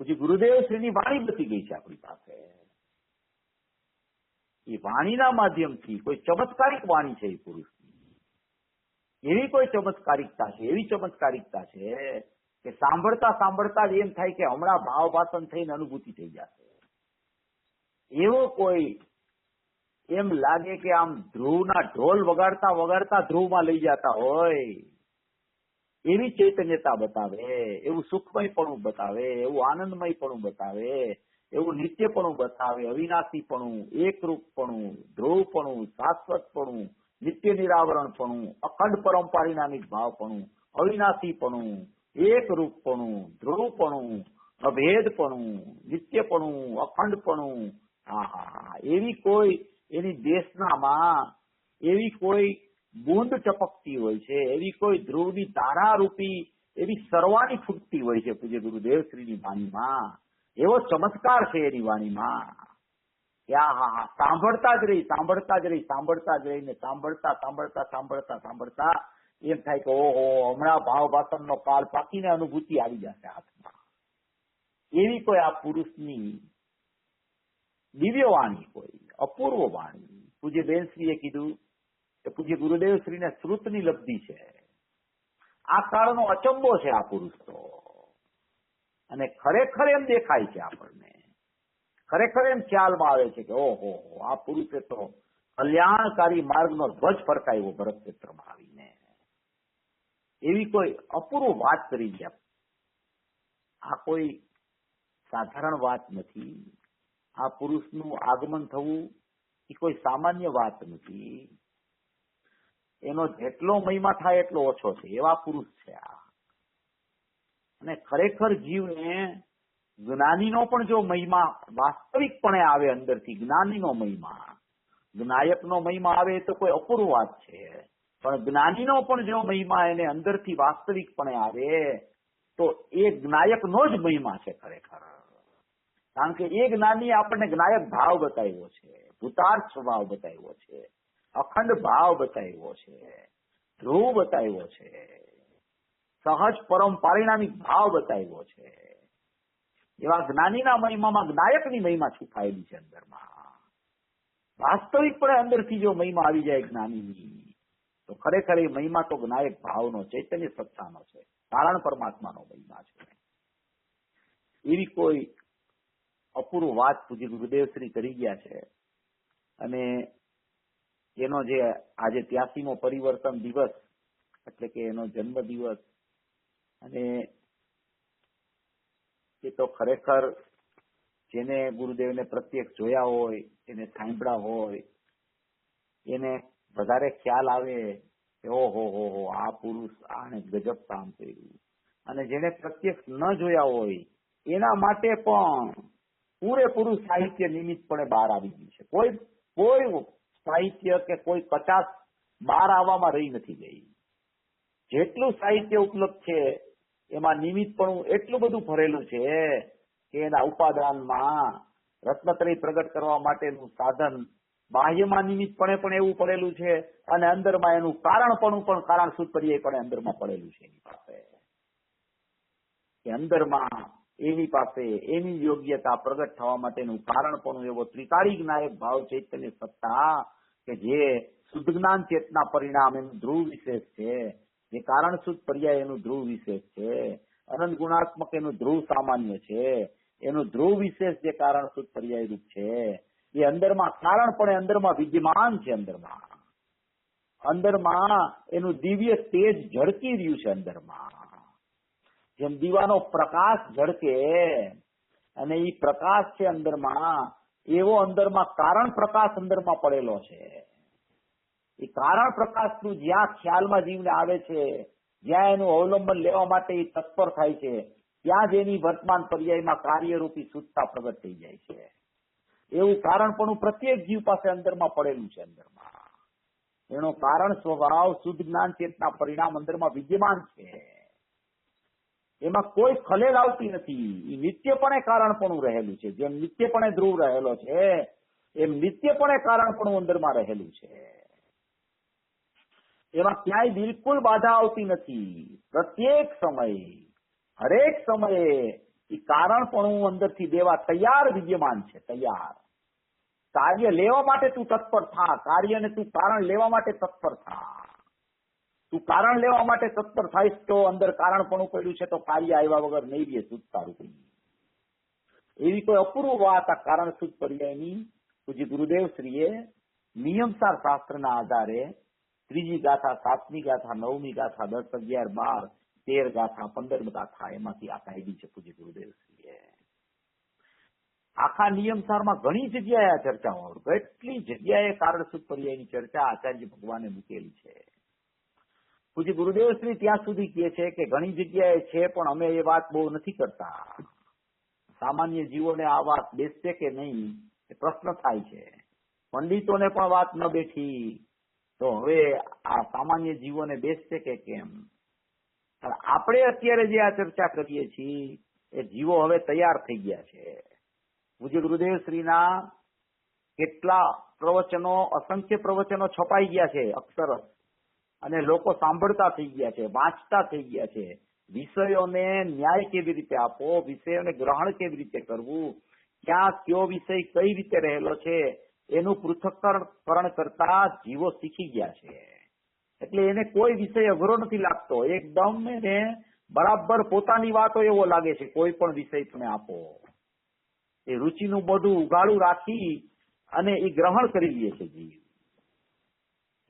પછી ગુરુદેવશ્રીની વાણી બચી ગઈ છે આપણી પાસે. એ વાણીના માધ્યમથી કોઈ ચમત્કારિક વાણી છે એ પુરુષની. એવી કોઈ ચમત્કારિકતા છે કે સાંભળતા જ એમ થાય કે હમણાં ભાવભાષણ થઈને અનુભૂતિ થઈ જશે. એવો કોઈ એમ લાગે કે આમ ધ્રુવના ઢોલ વગાડતા ધ્રુવમાં લઈ જતા હોય એવી ચૈતન્યતા બતાવે, એવું સુખમયપણું બતાવે, એવું આનંદમયપણું બતાવે, એવું નિત્યપણું બતાવે, અવિનાશીપણું, એકરૂપપણું, ધ્રુવપણું, શાશ્વતપણું, નિત્ય નિરાવરણપણું, અખંડ પરંપરિણામિક ભાવપણું, અવિનાશીપણું, એકરૂપપણું, ધ્રુવપણું, અભેદપણું, નિત્યપણું, અખંડપણું. એવી કોઈ એની દેશનામાં એવી કોઈ બૂંદ ટપકતી હોય છે, એવી કોઈ ધ્રુવની તારારૂપી એવી સરવાની ફૂટતી હોય છે પૂજ્ય ગુરુદેવ શ્રીની વાણીમાં. એવો ચમત્કાર છે એની વાણીમાં. સાંભળતા જ રહી, સાંભળતા જ રહી, સાંભળતા જ રહીને સાંભળતા સાંભળતા સાંભળતા સાંભળતા એમ થાય કે ઓહો, હમણાં ભાવ ભાષણનો કાળ પાકીને અનુભૂતિ આવી જશે હાથમાં. એવી કોઈ આ પુરુષની દિવ્ય વાણી, કોઈ અપૂર્વ વાણી. પૂજ્ય બેનશ્રીએ કીધું કે પૂજ્ય ગુરુદેવ શ્રીને શ્રુતની લબ્ધિ છે. આ કાળનો અચંબો છે આ પુરુષ તો. અને ખરેખર એમ દેખાય છે આપણને, ખરેખર એમ ખ્યાલમાં આવે છે કે ઓહો, આ પુરુષે તો કલ્યાણકારી માર્ગનો ધ્વજ ફરકાવ્યો ભરત ક્ષેત્રમાં આવીને. એવી કોઈ અપૂર્વ વાત કરી છે. આ કોઈ સાધારણ વાત નથી. આ પુરુષનું આગમન થવું એ કોઈ સામાન્ય વાત નથી. એનો જેટલો મહિમા થાય એટલો ઓછો છે, એવા પુરુષ છે આ. અને ખરેખર જીવને જ્ઞાનીનો પણ જો મહિમા વાસ્તવિકપણે આવે અંદરથી, જ્ઞાનીનો મહિમા, જ્ઞાયકનો મહિમા આવે એ તો કોઈ અપૂર્વ વાત છે, પણ જ્ઞાનીનો પણ જો મહિમા એને અંદરથી વાસ્તવિકપણે આવે તો એ જ્ઞાયકનો જ મહિમા છે ખરેખર. કારણ કે એ જ્ઞાનીએ આપણને જ્ઞાયક ભાવ બતાવ્યો છે, ભૂતાર્થ સ્વભાવ બતાવ્યો છે, અખંડ ભાવ બતાવ્યો છે, ધ્રુવ બતાવ્યો છે, સહજ પરમ પારિણામિક ભાવ બતાવ્યો છે. એવા જ્ઞાનીના મહિમામાં જ્ઞાયકની મહિમા છુપાયેલી છે અંદરમાં. વાસ્તવિકપણે અંદરથી જો મહિમા આવી જાય જ્ઞાનીની તો ખરેખર એ મહિમા તો જ્ઞાયક ભાવનો, ચૈતન્ય સત્તાનો છે, કારણ પરમાત્માનો મહિમા છે. એવી કોઈ અપૂર્વ વાત પૂજ્ય ગુરુદેવ શ્રી કરી ગયા છે. અને એનો જે આજે 83મો પરિવર્તન દિવસ એટલે કે એનો જન્મ દિવસ, અને એ તો ખરેખર જેને ગુરુદેવને પ્રત્યક્ષ જોયા હોય, એને સાંભળ્યા હોય, એને વધારે ખ્યાલ આવે કે ઓહો હો, આ પુરુષ આને ગજબ કામ કર્યું. અને જેને પ્રત્યક્ષ ન જોયા હોય એના માટે પણ પૂરેપૂરું સાહિત્ય નિમિત્તપણે બહાર આવી ગયું છે. કોઈ સાહિત્ય કે કોઈ કચાશ બહાર આવવામાં રહી નથી ગઈ. જેટલું સાહિત્ય ઉપલબ્ધ છે એમાં નિમિત્તપણું એટલું બધું ભરેલું છે કે એના ઉપાદાનમાં રત્નત્રય પ્રગટ કરવા માટેનું સાધન બાહ્યમાં નિમિત્તપણે પણ એવું પડેલું છે, અને અંદરમાં એનું કારણપણું પણ, કારણ સૂત્રપર્યાય પણ અંદરમાં પડેલું છે એની પાસે. કે અંદરમાં એની પાસે એની યોગ્યતા પ્રગટ થવા માટેનું કારણપણું એવો ત્રિકાળી જ્ઞાયક ભાવ, ચૈતન્ય સત્તા કે જે શુદ્ધ જ્ઞાન ચેતના પરિણામ એનું ધ્રુવ વિશેષ છે, જે કારણ શુદ્ધ પર્યાય એનું ધ્રુવ વિશેષ છે, અનંત ગુણાત્મક એનું ધ્રુવ સામાન્ય છે, એનું ધ્રુવ વિશેષ જે કારણ શુદ્ધ પર્યાય રૂપ છે એ અંદરમાં કારણપણે અંદરમાં વિદ્યમાન છે. અંદરમાં એનું દિવ્ય તેજ ઝળકી રહ્યું છે. અંદરમાં જેમ દીવાનો પ્રકાશ ઝળકે અને એ પ્રકાશ છે અંદરમાં, એવો અંદરમાં કારણ પ્રકાશ અંદરમાં પડેલો છે. એ કારણ પ્રકાશનું જ્યાં ખ્યાલમાં જીવને આવે છે, જ્યાં એનું અવલંબન લેવા માટે એ તત્પર થાય છે, ત્યાં જ એની વર્તમાન પર્યાયમાં કાર્યરૂપી શુદ્ધતા પ્રગટ થઈ જાય છે. એવું કારણપણું પ્રત્યેક જીવ પાસે અંદરમાં પડેલું છે. અંદરમાં એનો કારણ સ્વભાવ શુદ્ધ જ્ઞાન ચેતના પરિણામ અંદરમાં વિદ્યમાન છે. એમાં કોઈ ખલેલ આવતી નથી. એ નિત્યપણે કારણપણું રહેલું છે. જેમ નિત્યપણે ધ્રુવ રહેલો છે એમ નિત્યપણે કારણપણું અંદરમાં રહેલું છે. એમાં ક્યાંય બિલકુલ બાધા આવતી નથી. પ્રત્યેક સમયે, હરેક સમયે એ કારણપણું અંદરથી દેવા તૈયાર વિદ્યમાન છે. તૈયાર. કાર્ય લેવા માટે તું તત્પર થા, કાર્યને તું કારણ લેવા માટે તત્પર થા. તું કારણ લેવા માટે તત્પર થાઈશ તો અંદર કારણપણું પડ્યું છે તો કાર્ય આવ્યા વગર નહીં રહે શુદ્ધતા રૂપી. એવી કોઈ અપૂર્વ વાત આ કારણ શુદ્ધ પર્યાયની પૂજ્ય ગુરુદેવ શ્રીએ નિયમસાર શાસ્ત્રના આધારે 3જી ગાથા, 7મી ગાથા, 9મી ગાથા, 10, 11, 12, 13 ગાથા, 15 ગાથા એમાંથી આ કાઢી છે પૂજ્ય ગુરુદેવ શ્રીએ. આખા નિયમસારમાં ઘણી જગ્યાએ આ ચર્ચાઓ કેટલી જગ્યાએ કારણસૂત્ર પર્યાયની ચર્ચા આચાર્ય ભગવાને મૂકેલી છે. પૂજ્ય ગુરુદેવ શ્રી ત્યાં સુધી કહે છે કે ઘણી જગ્યાએ છે, પણ અમે એ વાત બહુ નથી કરતા. સામાન્ય જીવોને આ વાત બેસશે કે નહીં એ પ્રશ્ન થાય છે. પંડિતોને પણ વાત ન બેઠી તો હવે આ સામાન્ય જીવોને બેસશે કે કેમ? પણ આપણે અત્યારે જે આ ચર્ચા કરીએ છીએ એ જીવો હવે તૈયાર થઈ ગયા છે. પૂજ્ય ગુરુદેવ શ્રીના કેટલા પ્રવચનો, અસંખ્ય પ્રવચનો છપાઈ ગયા છે અક્ષરશ, અને લોકો સાંભળતા થઈ ગયા છે, વાંચતા થઈ ગયા છે. વિષયોને ન્યાય કેવી રીતે આપવો, વિષયોને ગ્રહણ કેવી રીતે કરવું, ક્યાં કયો વિષય કઈ રીતે રહેલો છે એનું પૃથક્કરણ કરતા જીવો શીખી ગયા છે. એટલે એને કોઈ વિષય અઘરો નથી લાગતો. એકદમ એને બરાબર પોતાની વાતો એવો લાગે છે. કોઈ પણ વિષય તમે આપો એ રુચિનું બધું ઉગાડું રાખી અને એ ગ્રહણ કરી લે છે જીવ.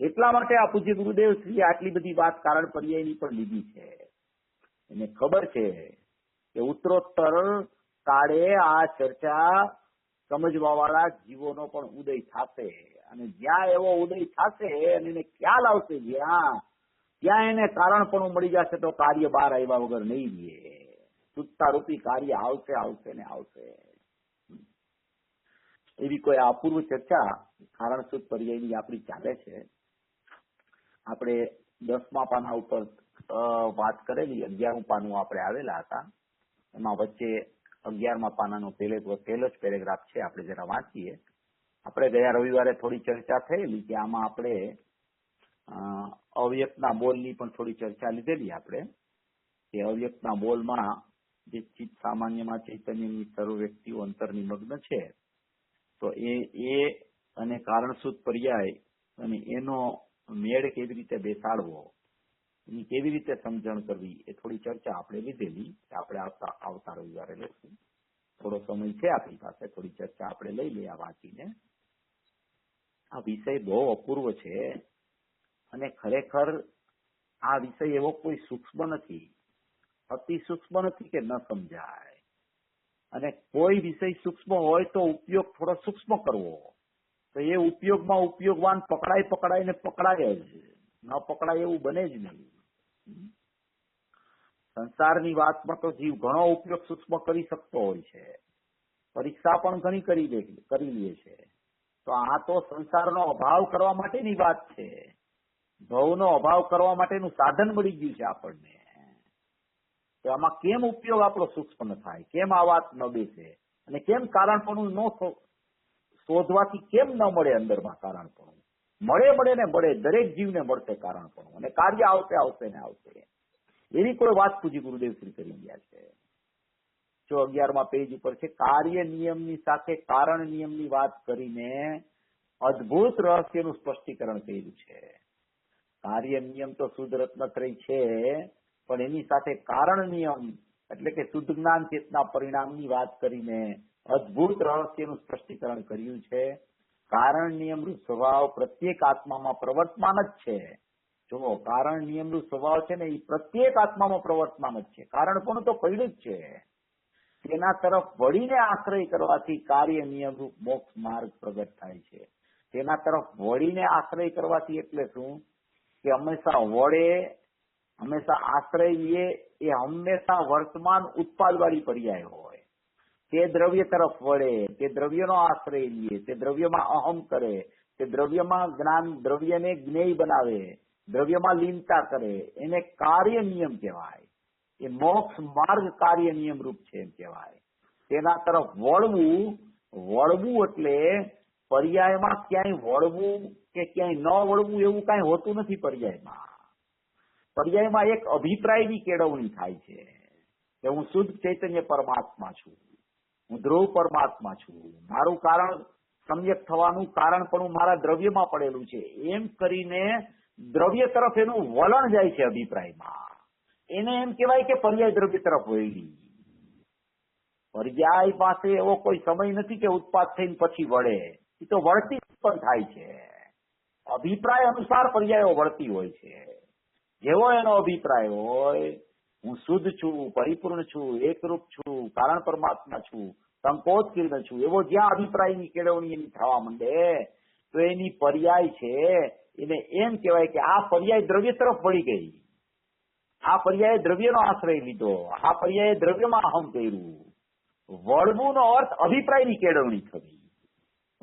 એટલા માટે આ પૂજ્ય ગુરુદેવ શ્રી આટલી બધી વાત કારણ પર્યાયની પણ લીધી છે. એને ખબર છે કે ઉત્તરોત્તર કાળે આ ચર્ચા સમજવા વાળા જીવોનો પણ ઉદય થશે, અને જ્યાં એવો ઉદય થશે અને એને ખ્યાલ આવશે ત્યાં એને કારણપણું મળી જશે તો કાર્ય બહાર આવ્યા વગર નહીં રહે. સુત્તા રૂપી કાર્ય આવશે આવશે ને આવશે. એવી કોઈ અપૂર્વ ચર્ચા કારણસૂત્ર પર્યાયની આપણી ચાલે છે. આપણે 10મા પાના ઉપર વાત કરેલી, 11મું પાનું આપણે આવેલા હતા. એમાં વચ્ચે 11મા પાનાનો પહેલો જ પેરેગ્રાફ છે, આપણે જરા વાંચીએ. આપણે ગયા રવિવારે થોડી ચર્ચા થયેલી કે આમાં આપણે અવ્યક્તના બોલની પણ થોડી ચર્ચા લીધેલી. આપણે કે અવ્યક્તના બોલમાં જે ચિત્ત સામાન્યમાં ચૈતન્યની સર્વ વ્યક્તિઓ અંતર નિમગ્ન છે, તો એ અને કારણસૂત્ર પર્યાય અને એનો મેળ કેવી રીતે બેસાડવો, એની કેવી રીતે સમજણ કરવી, એ થોડી ચર્ચા આપણે લીધેલી. આપણે આવતા રવિવારે લઈશું. થોડો સમય છે આપણી પાસે, થોડી ચર્ચા આપણે લઈ લઈએ વાંચીને. આ વિષય બહુ અપૂર્વ છે અને ખરેખર આ વિષય એવો કોઈ સૂક્ષ્મ નથી, અતિ સૂક્ષ્મ નથી કે ન સમજાય. અને કોઈ વિષય સૂક્ષ્મ હોય તો ઉપયોગ થોડો સૂક્ષ્મ કરવો, તો એ ઉપયોગમાં ઉપયોગવાન પકડાઈને પકડાય જ, ન પકડાય એવું બને જ નહીં. સંસારની વાતમાં તો જીવ ઘણો ઉપયોગ સૂક્ષ્મ કરી શકતો હોય છે, પરીક્ષા પણ ઘણી કરી લે છે. તો આ તો સંસારનો અભાવ કરવા માટેની વાત છે, ભવનો અભાવ કરવા માટેનું સાધન મળી ગયું છે આપણને. તો આમાં કેમ ઉપયોગ આપણો સૂક્ષ્મ ન થાય, કેમ આ વાત ન બેસે, અને કેમ કારણપણું ન શોધવાથી કેમ ન મળે? અંદરમાં કારણપણું મળે ને મળે, દરેક જીવને મળશે કારણપણું, અને કાર્ય આવશે ને આવશે. એવી કોઈ વાત પૂજી ગુરુદેવ શ્રી કરી ગયા છે. જો 11મા પેજ ઉપર છે, કાર્ય નિયમની સાથે કારણ નિયમની વાત કરીને અદ્ભુત રહસ્યનું સ્પષ્ટીકરણ કર્યું છે. કાર્ય નિયમ તો શુદ્ધ રત્નત્રય છે, પણ એની સાથે કારણ નિયમ એટલે કે શુદ્ધ જ્ઞાન ચેતના પરિણામની વાત કરીને અદ્ભુત રહસ્યનું સ્પષ્ટીકરણ કર્યું છે. કારણ નિયમનું સ્વભાવ પ્રત્યેક આત્મામાં પ્રવર્તમાન જ છે. જો કારણ નિયમનું સ્વભાવ છે ને એ પ્રત્યેક આત્મામાં પ્રવર્તમાન જ છે. કારણ પણ તો પડ્યું જ છે. તેના તરફ વળીને આશ્રય કરવાથી કાર્ય નિયમ રૂપ મોક્ષ માર્ગ પ્રગટ થાય છે. તેના તરફ વળીને આશ્રય કરવાથી એટલે શું કે હંમેશા વળે, હંમેશા આશ્રય લે, એ હંમેશા વર્તમાન ઉત્પાદવાળી પર્યાય હોય. તે દ્રવ્ય તરફ વળે, તે દ્રવ્યનો આશ્રય લે, તે દ્રવ્યમાં અહમ કરે, તે દ્રવ્યમાં જ્ઞાન, દ્રવ્યને જ્ઞેય બનાવે, દ્રવ્યમાં લીનતા કરે, એને કાર્ય નિયમ કહેવાય. એ મોક્ષ માર્ગ કાર્ય નિયમ રૂપ છે એમ કહેવાય. તેના તરફ વળવું એટલે પર્યાયમાં ક્યાંય વળવું કે ક્યાંય ન વળવું એવું કાંઈ હોતું નથી. પર્યાયમાં એક અભિપ્રાયની કેળવણી થાય છે કે હું શુદ્ધ ચૈતન્ય પરમાત્મા છું, હું ધ્રુવ પરમાત્મા છું, મારું કારણ સમ્યક થવાનું કારણ પણ મારા દ્રવ્યમાં પડેલું છે. એમ કરીને દ્રવ્ય તરફ એનું વલણ જાય છે અભિપ્રાયમાં. એને એમ કહેવાય કે પર્યાય દ્રવ્ય તરફ વળી. પર્યાય પાસે એવો કોઈ સમય નથી કે ઉત્પાદ થઈને પછી વળે. એ તો વળતી પણ થાય છે. અભિપ્રાય અનુસાર પર્યાયો વળતી હોય છે. જેવો એનો અભિપ્રાય હોય, હું શુદ્ધ છું, પરિપૂર્ણ છું, એકરૂપ છું, કારણ પરમાત્મા છું, સંકોચશીલ છું, એવો જ્યાં અભિપ્રાયની કેળવણી એની થવા માંડે તો એની પર્યાય છે એને એમ કહેવાય કે આ પર્યાય દ્રવ્ય તરફ વળી ગઈ, આ પર્યાય દ્રવ્યનો આશ્રય લીધો, આ પર્યાય દ્રવ્યમાં અહમ કર્યું. વળવુંનો અર્થ અભિપ્રાયની કેળવણી થવી.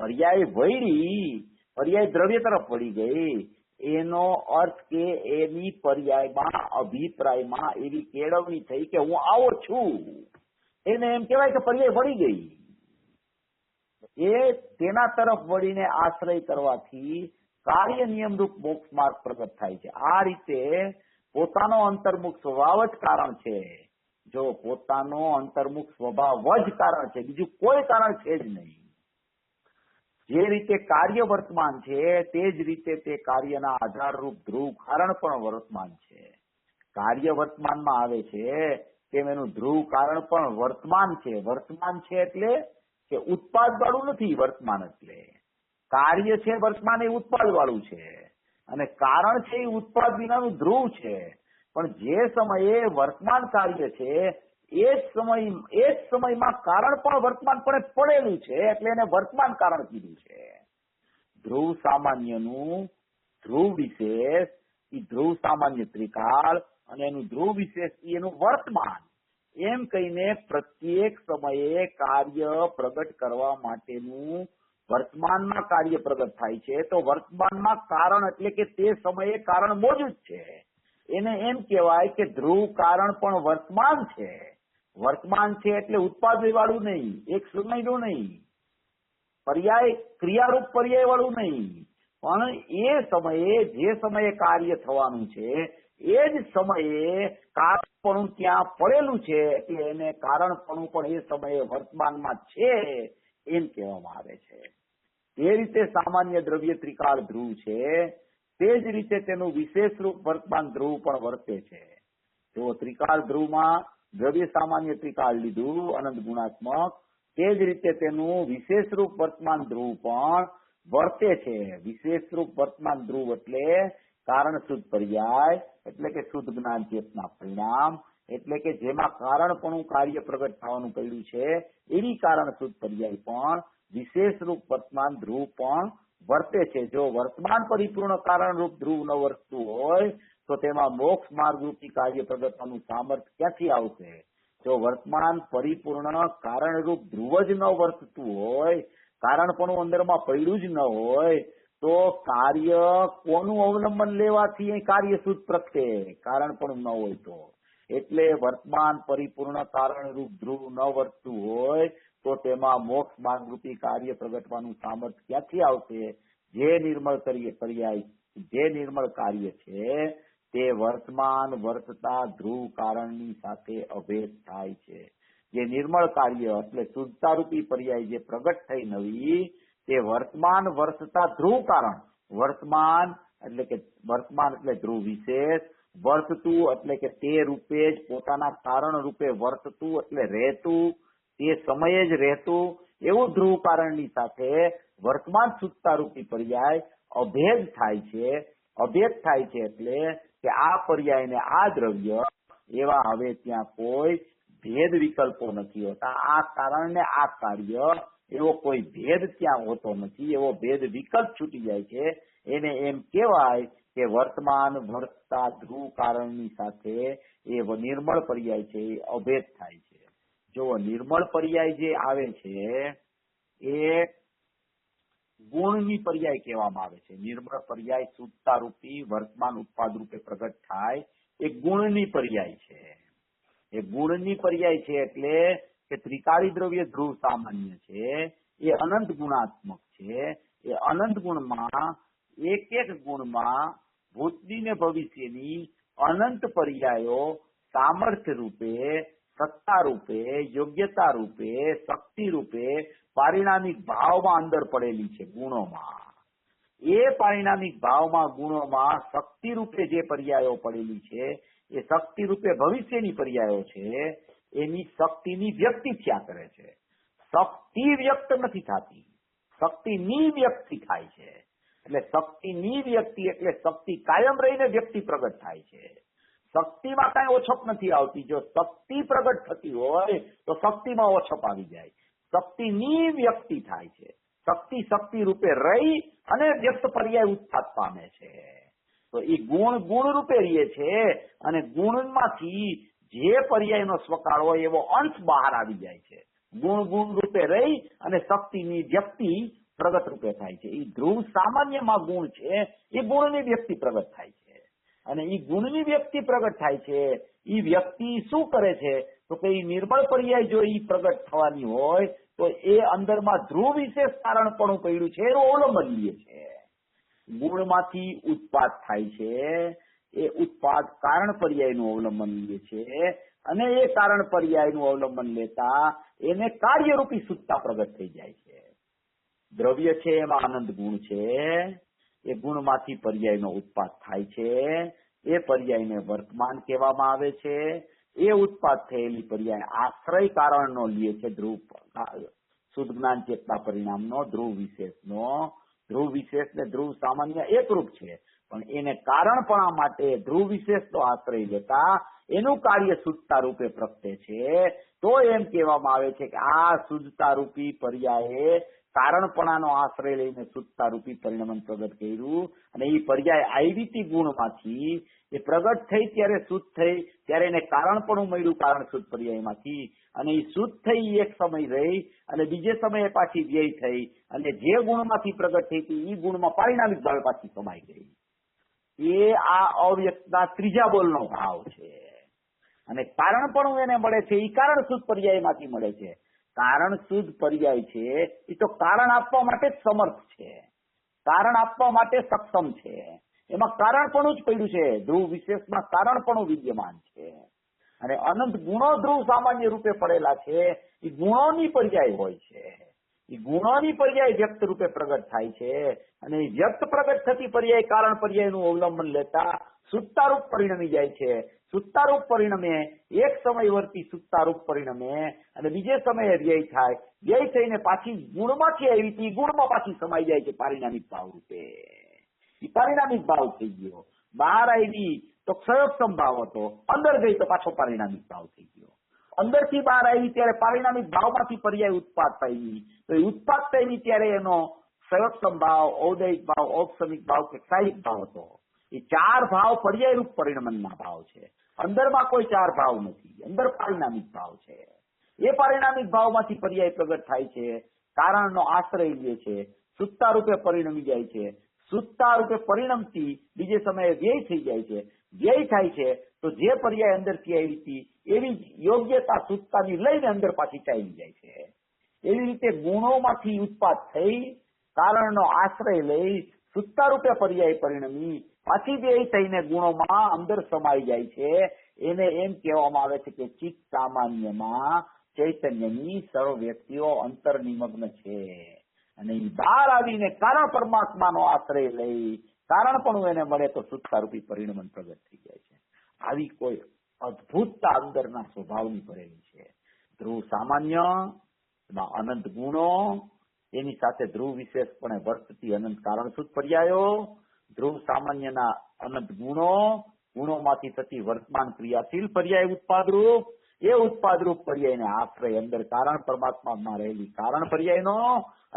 પર્યાય વળી, પર્યાય દ્રવ્ય તરફ વળી ગઈ, એનો અર્થ કે એની પર્યાયમાં અભિપ્રાયમાં એવી કેળવણી થઈ કે હું આવો છું, એને એમ કહેવાય કે પર્યાય વળી ગઈ. એ તેના તરફ વળીને આશ્રય કરવાથી કાર્ય નિયમરૂપ મોક્ષ માર્ગ પ્રગટ થાય છે. આ રીતે પોતાનો અંતર્મુખ સ્વભાવ જ કારણ છે. જો પોતાનો અંતર્મુખ સ્વભાવ જ કારણ છે, બીજું કોઈ કારણ છે જ નહીં. જે રીતે કાર્ય વર્તમાન છે તે જ રીતે તે કાર્યના આધારરૂપ ધ્રુવ કારણ પણ વર્તમાન છે. કાર્ય વર્તમાનમાં આવે છે તેમ એનું ધ્રુવ કારણ પણ વર્તમાન છે. વર્તમાન છે એટલે કે ઉત્પાદ વાળું નથી. વર્તમાન એટલે કાર્ય છે, વર્તમાન એ ઉત્પાદ વાળું છે, અને કારણ છે એ ઉત્પાદ વિનાનું ધ્રુવ છે. પણ જે સમયે વર્તમાન કાર્ય છે એ જ સમયમાં કારણ પણ વર્તમાનપણે પડેલું છે, એટલે એને વર્તમાન કારણ કીધું છે. ધ્રુવ સામાન્યનું ધ્રુવ વિશેષ એ ધ્રુવ સામાન્ય ત્રિકાળ અને એનું ધ્રુવ વિશેષ એનું વર્તમાન, એમ કહીને પ્રત્યેક સમયે કાર્ય પ્રગટ કરવા માટેનું વર્તમાનમાં કાર્ય પ્રગટ થાય છે. તો વર્તમાનમાં કારણ એટલે કે તે સમયે કારણ મોજૂદ છે, એને એમ કહેવાય કે ધ્રુવ કારણ પણ વર્તમાન છે. વર્તમાન છે એટલે ઉત્પાદ વાળું નહીં, એક સમયનું નહીં, પર્યાય ક્રિયારૂપ પર્યાય વાળું નહીં, પણ એ સમયે જે સમયે કાર્ય થવાનું છે એ જ સમયે કારણપણું ત્યાં પડેલું છે, એટલે એને કારણપણું પણ એ સમયે વર્તમાનમાં છે એમ કહેવામાં આવે છે. તે રીતે સામાન્ય દ્રવ્ય ત્રિકાળ ધ્રુવ છે, તે જ રીતે તેનું વિશેષ રૂપ વર્તમાન ધ્રુવ પણ વર્તે છે. જો ત્રિકાળ ધ્રુવમાં દ્રવ્ય સામાન્ય ત્રિકાળ લીધું અનંત ગુણાત્મક, તે જ રીતે તેનું વિશેષ રૂપ વર્તમાન ધ્રુવ પણ વર્તે છે. વિશેષ રૂપ વર્તમાન ધ્રુવ એટલે કારણ શુદ્ધ પર્યાય, એટલે કે શુદ્ધ જ્ઞાન ચેતના પરિણામ, એટલે કે જેમાં કારણપણું કાર્ય પ્રગટ થવાનું કહ્યું છે એવી કારણ શુદ્ધ પર્યાય પણ વિશેષ રૂપ વર્તમાન ધ્રુવ પણ વર્તે છે. જો વર્તમાન પરિપૂર્ણ કારણ રૂપ ધ્રુવ ન વર્તતું હોય તો તેમાં મોક્ષ માર્ગ રૂપી કાર્ય પ્રગટવાનું સામર્થ્ય ક્યાંથી આવશે? જો વર્તમાન પરિપૂર્ણ કારણરૂપ ધ્રુવ જ ન વર્તતું હોય, કારણપણું અંદરમાં પડ્યું જ ન હોય, તો કાર્ય કોનું અવલંબન લેવાથી એ કાર્ય શુદ્ધ પ્રગટે? કારણપણું ન હોય તો. એટલે વર્તમાન પરિપૂર્ણ કારણરૂપ ધ્રુવ ન વર્તતું હોય તો તેમાં મોક્ષ માર્ગરૂપી કાર્ય પ્રગટવાનું સામર્થ્ય ક્યાંથી આવશે? જે નિર્મળ પર્યાય, જે નિર્મળ કાર્ય છે તે વર્તમાન વર્તતા ધ્રુવ કારણની સાથે અભેદ થાય છે. જે નિર્મળ કાર્ય એટલે શુદ્ધતા રૂપી પર્યાય જે પ્રગટ થઈ નવી, તે વર્તમાન વર્તતા ધ્રુવ કારણ, વર્તમાન એટલે ધ્રુવ વિશેષ, વર્તતું એટલે કે તે રૂપે જ પોતાના કારણ રૂપે વર્તતું એટલે રહેતું, તે સમયે જ રહેતું એવું ધ્રુવ કારણની સાથે વર્તમાન શુદ્ધતા રૂપી પર્યાય અભેદ થાય છે. અભેદ થાય છે એટલે કે આ પર્યાયને આ દ્રવ્ય એવા હવે ત્યાં કોઈ ભેદ વિકલ્પો નથી હોતા. આ કારણ ને આ કાર્ય એવો કોઈ ભેદ ત્યાં હોતો નથી, એવો ભેદ વિકલ્પ છૂટી જાય છે. એને એમ કહેવાય કે વર્તમાન વર્તતા ધ્રુવ કારણની સાથે એ નિર્મળ પર્યાય છે એ અભેદ થાય છે. જો નિર્મળ પર્યાય જે આવે છે એ ગુણની પર્યાય કહેવામાં આવે છે. નિર્મળ પર્યાય શુદ્ધતા રૂપી વર્તમાન ઉત્પાદ રૂપે પ્રગટ થાય એ ગુણની પર્યાય છે. એ ગુણની પર્યાય છે એટલે કે ત્રિકાળી દ્રવ્ય ધ્રુવ સામાન્ય છે, એ અનંત ગુણાત્મક છે. એ અનંત ગુણમાં એક એક ગુણમાં ભૂતની ને ભવિષ્યની અનંત પર્યાયો સામર્થ્ય રૂપે, સત્તા રૂપે, યોગ્યતા રૂપે, શક્તિ રૂપે પારિણામિક ભાવમાં અંદર પડેલી છે. ગુણોમાં એ પારિણામિક ભાવમાં ગુણોમાં શક્તિ રૂપે જે પર્યાયો પડેલી છે એ શક્તિ રૂપે ભવિષ્યની પર્યાયો છે. એની શક્તિની વ્યક્તિ થયા કરે છે. શક્તિ વ્યક્ત નથી થતી, શક્તિની વ્યક્તિ થાય છે. એટલે શક્તિની વ્યક્તિ એટલે શક્તિ કાયમ રહીને વ્યક્તિ પ્રગટ થાય છે. શક્તિમાં કઈ ઓછપ નથી આવતી. જો શક્તિ પ્રગટ થતી હોય તો શક્તિમાં ઓછપ આવી જાય. શક્તિની વ્યક્તિ થાય છે. શક્તિ શક્તિ રૂપે રહી અને વ્યક્ત પર્યાય ઉત્પાદ પામે છે. તો એ ગુણ ગુણ રૂપે રહે છે અને ગુણમાંથી જે પર્યાયનો સ્વકાળ હોય એવો અંશ બહાર આવી જાય છે. ગુણ ગુણ રૂપે રહી અને શક્તિની વ્યક્તિ પ્રગટ રૂપે થાય છે. એ ધ્રુવ સામાન્યમાં ગુણ છે, એ ગુણની વ્યક્તિ પ્રગટ થાય છે. અને એ ગુણની વ્યક્તિ પ્રગટ થાય છે. એ વ્યક્તિ શું કરે છે તો કે એ નિર્મળ પર્યાય જો એ પ્રગટ થવાની હોય તો એ અંદરમાં ધ્રુવ વિશેષ કારણપણું પડ્યું છે એનું અવલંબન લે છે. ગુણમાંથી ઉત્પાદ થાય છે, એ ઉત્પાદ કારણ પર્યાયનું અવલંબન લે છે અને એ કારણ પર્યાયનું અવલંબન લેતા એને કાર્યરૂપી શુદ્ધતા પ્રગટ થઈ જાય છે. દ્રવ્ય છે એમાં આનંદ ગુણ છે, એ ગુણમાંથી પર્યાયનો ઉત્પાદ થાય છે. એ પર્યાયને વર્તમાન કહેવામાં આવે છે. એ ઉત્પાદ થયેલી પર્યાય આશ્રય કારણનો લે છે ધ્રુવ શુદ્ધ જ્ઞાન ચેતના પરિણામનો, ધ્રુવ વિશેષનો. ધ્રુવ વિશેષ ને ધ્રુવ સામાન્ય એકરૂપ છે, પણ એને કારણપણા માટે ધ્રુવ વિશેષનો આશ્રય લેતા એનું કાર્ય શુદ્ધતા રૂપે પ્રગટે છે. તો એમ કહેવામાં આવે છે કે આ શુદ્ધતા રૂપી પર્યાયે કારણપણાનો આશ્રય લઈને શુદ્ધતા રૂપી પરિણમન પ્રગટ કર્યું અને એ પર્યાય આઈવીતી ગુણમાંથી એ પ્રગટ થઈ ત્યારે શુદ્ધ થઈ ત્યારે એને કારણપણું મળ્યું કારણ શુદ્ધ પર્યાયમાંથી અને એ શુદ્ધ થઈ એક સમય રહી અને બીજે સમયે પાછી વ્યય થઈ અને જે ગુણમાંથી પ્રગટ થઈ હતી એ ગુણમાં પારિણામિક ભાવ પાછી સમાઈ ગઈ. એ આ અવ્યક્તના ત્રીજા બોલનો ભાવ છે. અને કારણપણું એને મળે છે એ કારણ શુદ્ધ પર્યાયમાંથી મળે છે. કારણ શુદ્ધ પર્યાય છે એ તો કારણ આપવા માટે જ સમર્થ છે, કારણ આપવા માટે સક્ષમ છે. એમાં કારણપણું જ પડ્યું છે. ધ્રુવ વિશેષમાં કારણપણું વિદ્યમાન છે અને અનંત ગુણો ધ્રુવ સામાન્ય રૂપે પડેલા છે. એ ગુણોની પર્યાય હોય છે. એ ગુણોની પર્યાય વ્યક્ત રૂપે પ્રગટ થાય છે અને એ વ્યક્ત પ્રગટ થતી પર્યાય કારણ પર્યાયનું અવલંબન લેતા સુત્તારૂપ પરિણમી જાય છે. સુત્તારૂપ પરિણમે એક સમય વર્તી સુત્તારૂપ પરિણમે અને બીજે સમયે વ્યય થાય. વ્યય થઈને પાછી ગુણમાંથી આવી હતી ગુણમાં પાછી સમાઈ જાય છે પારિણામિક ભાવ રૂપે. એ પારિણામિક ભાવ થઈ ગયો. બહાર આવી તો ક્ષયોક્ષમ ભાવ હતો, અંદર ગઈ તો પાછો પારિણામિક ભાવ થઈ ગયો. અંદરથી બહાર આવી ત્યારે પારિણામિક ભાવમાંથી પર્યાય ઉત્પાદ પામી, તો એ ઉત્પાદ પામી ત્યારે એનો ક્ષયોક્ષમ ભાવ, ઔદયિક ભાવ, ઔપસમિક ભાવ કે ક્ષાયિક ભાવ હતો. એ ચાર ભાવ પર્યાયરૂપ પરિણમનના ભાવ છે. અંદરમાં કોઈ ચાર ભાવ નથી, અંદર પારિણામિક ભાવ છે. એ પારિણામિક ભાવમાંથી પર્યાય પ્રગટ થાય છે, કારણનો આશ્રય લે છે, સુત્તા રૂપે પરિણમી જાય છે. સુત્તા રૂપે પરિણમતી બીજે સમયે વ્યય થઈ જાય છે. વ્યય થાય છે તો જે પર્યાય અંદરથી આવી હતી એવી યોગ્યતા સુત્તાની લઈને અંદર પાછી ચાલી જાય છે. એવી રીતે ગુણોમાંથી ઉત્પાદ થઈ કારણનો આશ્રય લઈ સુત્તા રૂપે પર્યાય પરિણમી પાછી વ્યય થઈને ગુણોમાં અંદર સમાઈ જાય છે. એને એમ કહેવામાં આવે છે કે ચિત્ત સામાન્યમાં ચૈતન્યની સર્વ વ્યક્તિઓ અંતર નિમગ્ન છે અને એ બહાર આવીને કારણ પરમાત્માનો આશ્રય લઈ કારણપણું એને મળે તો સુત્તા રૂપી પરિણમન પ્રગટ થઈ જાય છે. આવી કોઈ અદભુતતા અંદરના સ્વભાવની ભરેલી છે. ધ્રુવ સામાન્ય એમાં અનંત ગુણો, એની સાથે ધ્રુવ વિશેષપણે વર્તતી અનંત કારણ શુદ્ધ પર્યાયો, ધ્રુવ સામાન્યના અનંત ગુણો, ગુણોમાંથી થતી વર્તમાન ક્રિયાશીલ પર્યાય ઉત્પાદરૂપ, એ ઉત્પાદરૂપ પર્યાયને આશ્રય અંદર કારણ પરમાત્મામાં રહેલી કારણ પર્યાયનો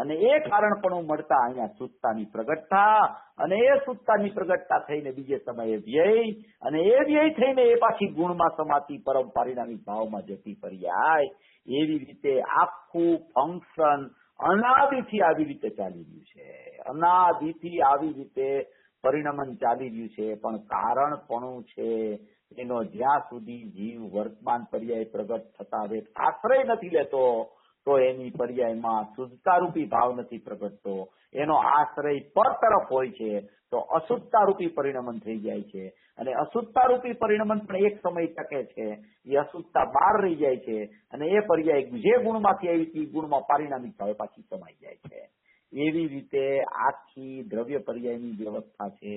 અને એ કારણપણું મળતા અહીંયા સુત્તાની પ્રગટતા અને એ સુત્તાની પ્રગટતા થઈને બીજે સમયે વ્યય અને એ વ્યય થઈને એ પાછી ગુણમાં સમાતી પરમ પારિણામિક ભાવમાં જતી પર્યાય. એવી રીતે આખું ફંક્શન અનાદિથી આવી રીતે ચાલી રહ્યું છે. અનાદિથી આવી રીતે પરિણમન ચાલી રહ્યું છે. પણ કારણપણું છે એનો જ્યાં સુધી જીવ વર્તમાન પર્યાય પ્રગટ થતા વેત આશ્રય નથી લેતો તો એની પર્યાયમાં શુદ્ધતારૂપી ભાવ નથી પ્રગટતો. એનો આશ્રય પર તરફ હોય છે તો અશુદ્ધતારૂપી પરિણમન થઈ જાય છે અને અશુદ્ધતારૂપી પરિણમન પણ એક સમય ટકે છે. એ અશુદ્ધતા બહાર રહી જાય છે અને એ પર્યાય જે ગુણમાંથી આવી હતી ગુણમાં પારિણામિક ભાવે પાછી સમાઈ જાય છે. એવી રીતે આખી દ્રવ્ય પર્યાયની વ્યવસ્થા છે.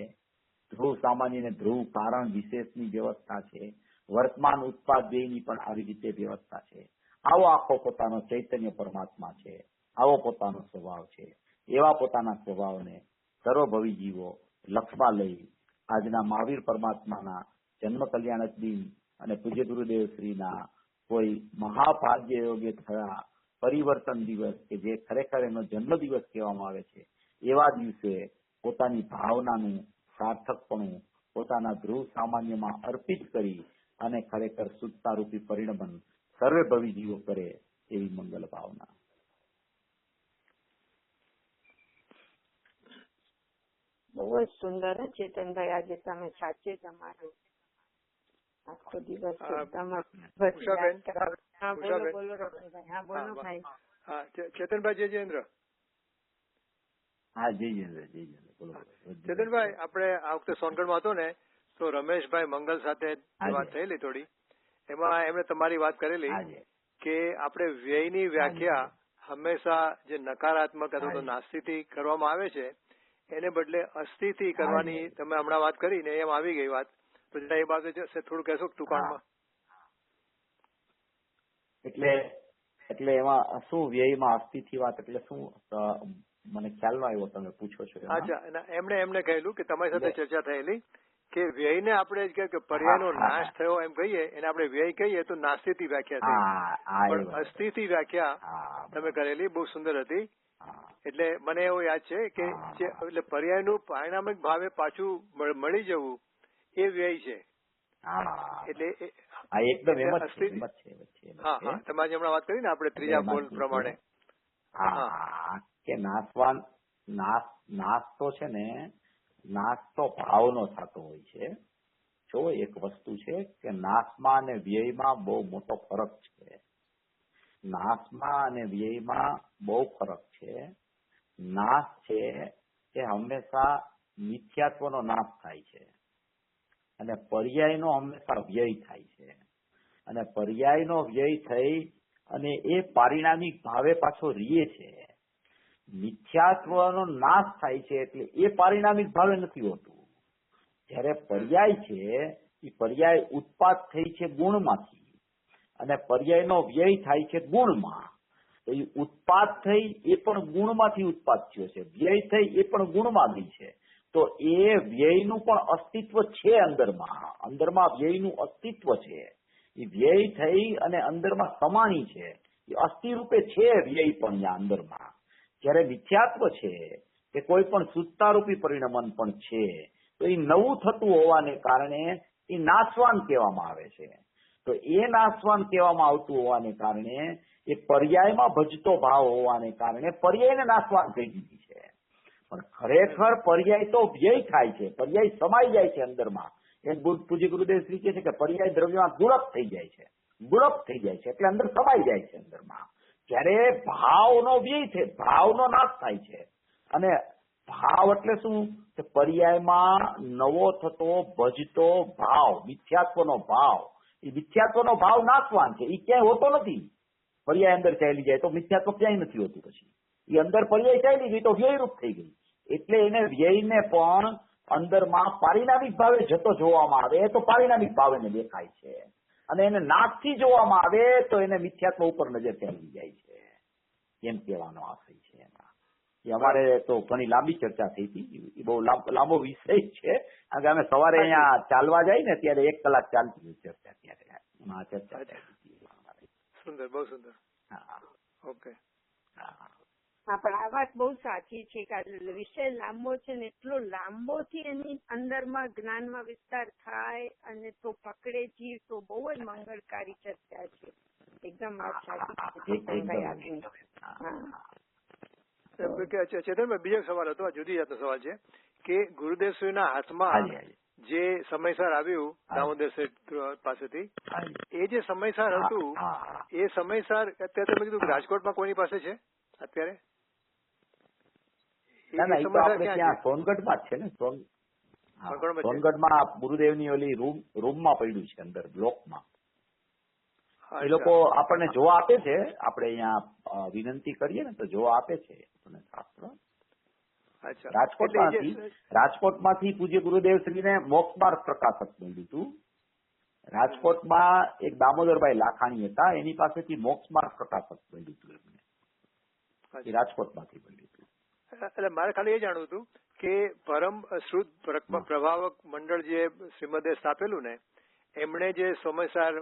ધ્રુવ સામાન્ય અને ધ્રુવ કારણ વિશેષની વ્યવસ્થા છે. વર્તમાન ઉત્પાદ બેયની પણ આવી રીતે વ્યવસ્થા છે. આવો આખો પોતાનો ચૈતન્ય પરમાત્મા છે. આવો પોતાનો સ્વભાવ છે. એવા પોતાના સ્વભાવને સર્વભવી જીવો લક્ષમાં લઈ આજના મહાવીર પરમાત્માના જન્મ કલ્યાણક દિન અને પૂજ્ય ગુરુદેવ શ્રીના કોઈ મહાભાગ્ય યોગ્ય થયા પરિવર્તન દિવસ કે જે ખરેખર એનો જન્મદિવસ કહેવામાં આવે છે, એવા દિવસે પોતાની ભાવનાનું સાર્થકપણું પોતાના ધ્રુવ સામાન્યમાં અર્પિત કરી અને ખરેખર શુદ્ધતા રૂપી પરિણમન સર્વે ભવી જીવો કરે એવી મંગલ ભાવના. બહુ જ સુંદર ચેતનભાઈ, આજે તમે સાચે તમારો આખો દિવસ ચેતનભાઈ જયેન્દ્ર. હા, જયેન્દ્ર બોલો. ચેતનભાઈ, આપણે આ વખતે સોનગઢમાં હતો ને, તો રમેશભાઈ મંગલ સાથે વાત થયેલી થોડી. એમાં એમણે તમારી વાત કરેલી કે આપણે વ્યયની વ્યાખ્યા હંમેશા જે નકારાત્મક અથવા તો નાસ્તિથી કરવામાં આવે છે એને બદલે અસ્થિથી કરવાની તમે હમણાં વાત કરી ને, એમ આવી ગઈ વાત. તો જરા એ બાબતે થોડું કહેશો ટૂંકાણમાં? એટલે એમાં શું વ્યયમાં અસ્થિથી વાત એટલે શું, મને ખ્યાલ ન આવ્યો, તમે પૂછો છો? અચ્છા, એમને કહેલું કે તમારી સાથે ચર્ચા થયેલી કે વ્યયને આપણે કે પર્યાયનો નાશ થયો એમ કહીએ, એને આપણે વ્યય કહીએ તો નાસ્તિથી વ્યાખ્યા થઈ, પણ અસ્થિથી વ્યાખ્યા તમે કરેલી બહુ સુંદર હતી. એટલે મને એવું યાદ છે કે એટલે પર્યાયનું પારિણામિક ભાવે પાછું મળી જવું એ વ્યય છે. એટલે હા હા, તમારી હમણાં વાત કરી ને આપણે ત્રીજા બોલ પ્રમાણે કે નાશ તો છે ને, નાશ તો ભાવનો થતો હોય છે. જો એક વસ્તુ છે કે નાશમાં અને વ્યયમાં બહુ મોટો ફરક છે. નાશમાં અને વ્યયમાં બહુ ફરક છે. નાશ છે એ હંમેશા મિથ્યાત્વનો નાશ થાય છે અને પર્યાયનો હંમેશા વ્યય થાય છે. અને પર્યાયનો વ્યય થઈ અને એ પારિણામિક ભાવે પાછો રીએ છે. મિથ્યાત્વનો નાશ થાય છે એટલે એ પારિણામિક ભાવે નથી હોતું. જયારે પર્યાય છે એ પર્યાય ઉત્પાદ થઈ છે ગુણમાંથી અને પર્યાયનો વ્યય થાય છે ગુણમાં. તો એ ઉત્પાદ થઈ એ પણ ગુણમાંથી ઉત્પાદ થયો છે, વ્યય થઈ એ પણ ગુણમાં ગઈ છે. તો એ વ્યયનું પણ અસ્તિત્વ છે અંદરમાં વ્યયનું અસ્તિત્વ છે. એ વ્યય થઈ અને અંદરમાં સમાણી છે, એ અસ્થિ રૂપે છે વ્યય પણ ત્યાં અંદરમાં. જયારે મિથ્યાત્વ છે કે કોઈ પણ શુદ્ધતારૂપી પરિણમન પણ છે, તો એ નવું થતું હોવાને કારણે એ નાશવાન કહેવામાં આવે છે. તો એ નાશવાન કહેવામાં આવતું હોવાને કારણે એ પર્યાયમાં ભજતો ભાવ હોવાને કારણે પર્યાયને નાશવાન થઈ દીધી છે. પણ ખરેખર પર્યાય તો વ્યય થાય છે, પર્યાય સમાઈ જાય છે અંદરમાં. એ પૂજ્ય ગુરુદેવ શ્રી કહે છે કે પર્યાય દ્રવ્યમાં ગુણપ થઈ જાય છે, એટલે અંદર સમાઈ જાય છે અંદરમાં. જ્યારે ભાવનો વ્યય છે, ભાવનો નાશ થાય છે. અને ભાવ એટલે શું? કે પર્યાયમાં નવો થતો ભજતો ભાવ, મિથ્યાત્વનો ભાવ. એ મિથ્યાત્વનો ભાવ નાશવાન છે, એ ક્યાંય હોતો નથી. પર્યાય અંદર ચાલી જાય તો મિથ્યાત્વ ક્યાંય નથી હોતું. પછી એ અંદર પર્યાય ચાલી ગઈ તો વ્યયરૂપ થઈ ગઈ. એટલે એને વ્યયને પણ અંદરમાં પારિણામિક ભાવે જતો જોવામાં આવે તો પારિણામિક ભાવે દેખાય છે, અને એને નાશથી જોવામાં આવે તો એને મિથ્યાત્વ ઉપર નજર ચાલી જાય છે, એમ કહેવાનો આશય છે એમાં. એ અમારે તો ઘણી લાંબી ચર્ચા થઈ હતી, એ બહુ લાંબો વિષય છે. કારણ કે અમે સવારે અહીંયા ચાલવા જાય ને ત્યારે 1 કલાક ચાલતી ચર્ચા, ત્યારે એમાં ચર્ચા થઈ હતી. સુંદર, બહુ સુંદર. હા, ઓકે. હા, પણ આ વાત બહુ સાચી છે કે વિષય લાંબો છે ને, એટલો લાંબો થી એની અંદરમાં જ્ઞાનમાં વિસ્તાર થાય અને તો પકડે જીવ, તો બહુ જ મંગળકારી ચર્ચા છે. એકદમ વાત સાચી છે. ચેતનભાઈ, બીજો સવાલ હતો, જુદી જાતનો સવાલ છે કે ગુરુદેવશ્રીના હાથમાં જે સમયસર આવ્યું દામોદર શેઠ પાસેથી, એ જે સમયસર હતું એ સમયસર અત્યારે તમે કીધું રાજકોટમાં કોઈની પાસે છે અત્યારે? સોનગઢમાં જ છે ને. સોનગઢમાં ગુરુદેવની ઓલી રૂમમાં પડ્યું છે, અંદર બ્લોકમાં. એ લોકો આપણને જોવા આપે છે, આપણે અહીંયા વિનંતી કરીએ ને તો જોવા આપે છે શાસ્ત્ર. રાજકોટમાંથી પૂજ્ય ગુરુદેવ શ્રીને મોક્ષ માર્ગ પ્રકાશક મળ્યું હતું. રાજકોટમાં એક દામોદરભાઈ લાખાણી હતા, એની પાસેથી મોક્ષ માર્ગ પ્રકાશક મળ્યું હતું એમને. રાજકોટમાંથી મળ્યું હતું. એટલે મારે ખાલી એ જાણવું હતું કે પરમ શુદ્ધ પ્રભાવક મંડળ જે શ્રીમદે સ્થાપેલું ને, એમણે જે સમયસર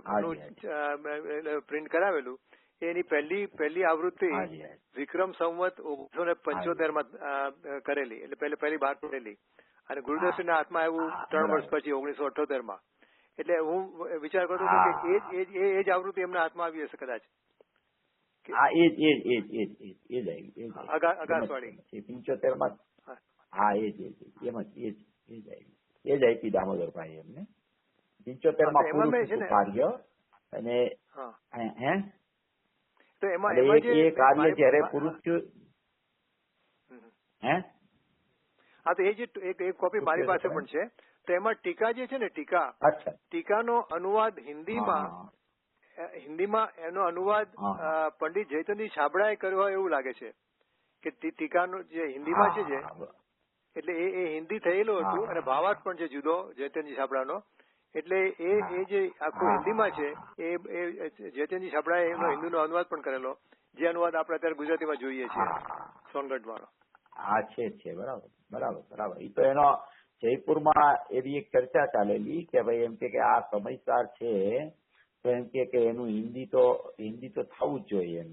પ્રિન્ટ કરાવેલું, એની પહેલી આવૃત્તિ વિક્રમ સંવત 1975 કરેલી, એટલે પહેલી બહાર પડેલી, અને ગુરુદેવશ્રીના હાથમાં આવ્યું 3 વર્ષ પછી 1978. એટલે હું વિચાર કરતો હતો કે એ જ આવૃત્તિ એમના હાથમાં આવી હશે કદાચ. અગાસવાળી 75 હા એ જ આપી દામોદરભાઈ એમને 75 કાર્ય. અને તો એમાં એ કાર્ય જયારે પૂરું થયું હા તો એ જે એક કોપી મારી પાસે પણ છે. તો એમાં ટીકા જે છે ને, ટીકાનો અનુવાદ હિન્દીમાં એનો અનુવાદ પંડિત જયચંદજી છાબડાએ કર્યો હોય એવું લાગે છે. કે ટીકાનો જે હિન્દીમાં છે એટલે એ હિન્દી થયેલું હતું અને ભાવાર્થ પણ છે જુદો જયચંદજી છાબડાનો. એટલે એ જે આખું હિન્દીમાં છે એ જયચંદજી છાબડાએ એનો હિન્દીનો અનુવાદ પણ કરેલો, જે અનુવાદ આપણે અત્યારે ગુજરાતીમાં જોઈએ છીએ સોનગઢ વાળો. હા છે બરાબર. એ તો એનો જયપુરમાં એવી એક ચર્ચા ચાલેલી કે ભાઈ એમ કે આ સમયસાર છે તો એમ કે એનું હિન્દી તો થવું જ જોઈએ એમ.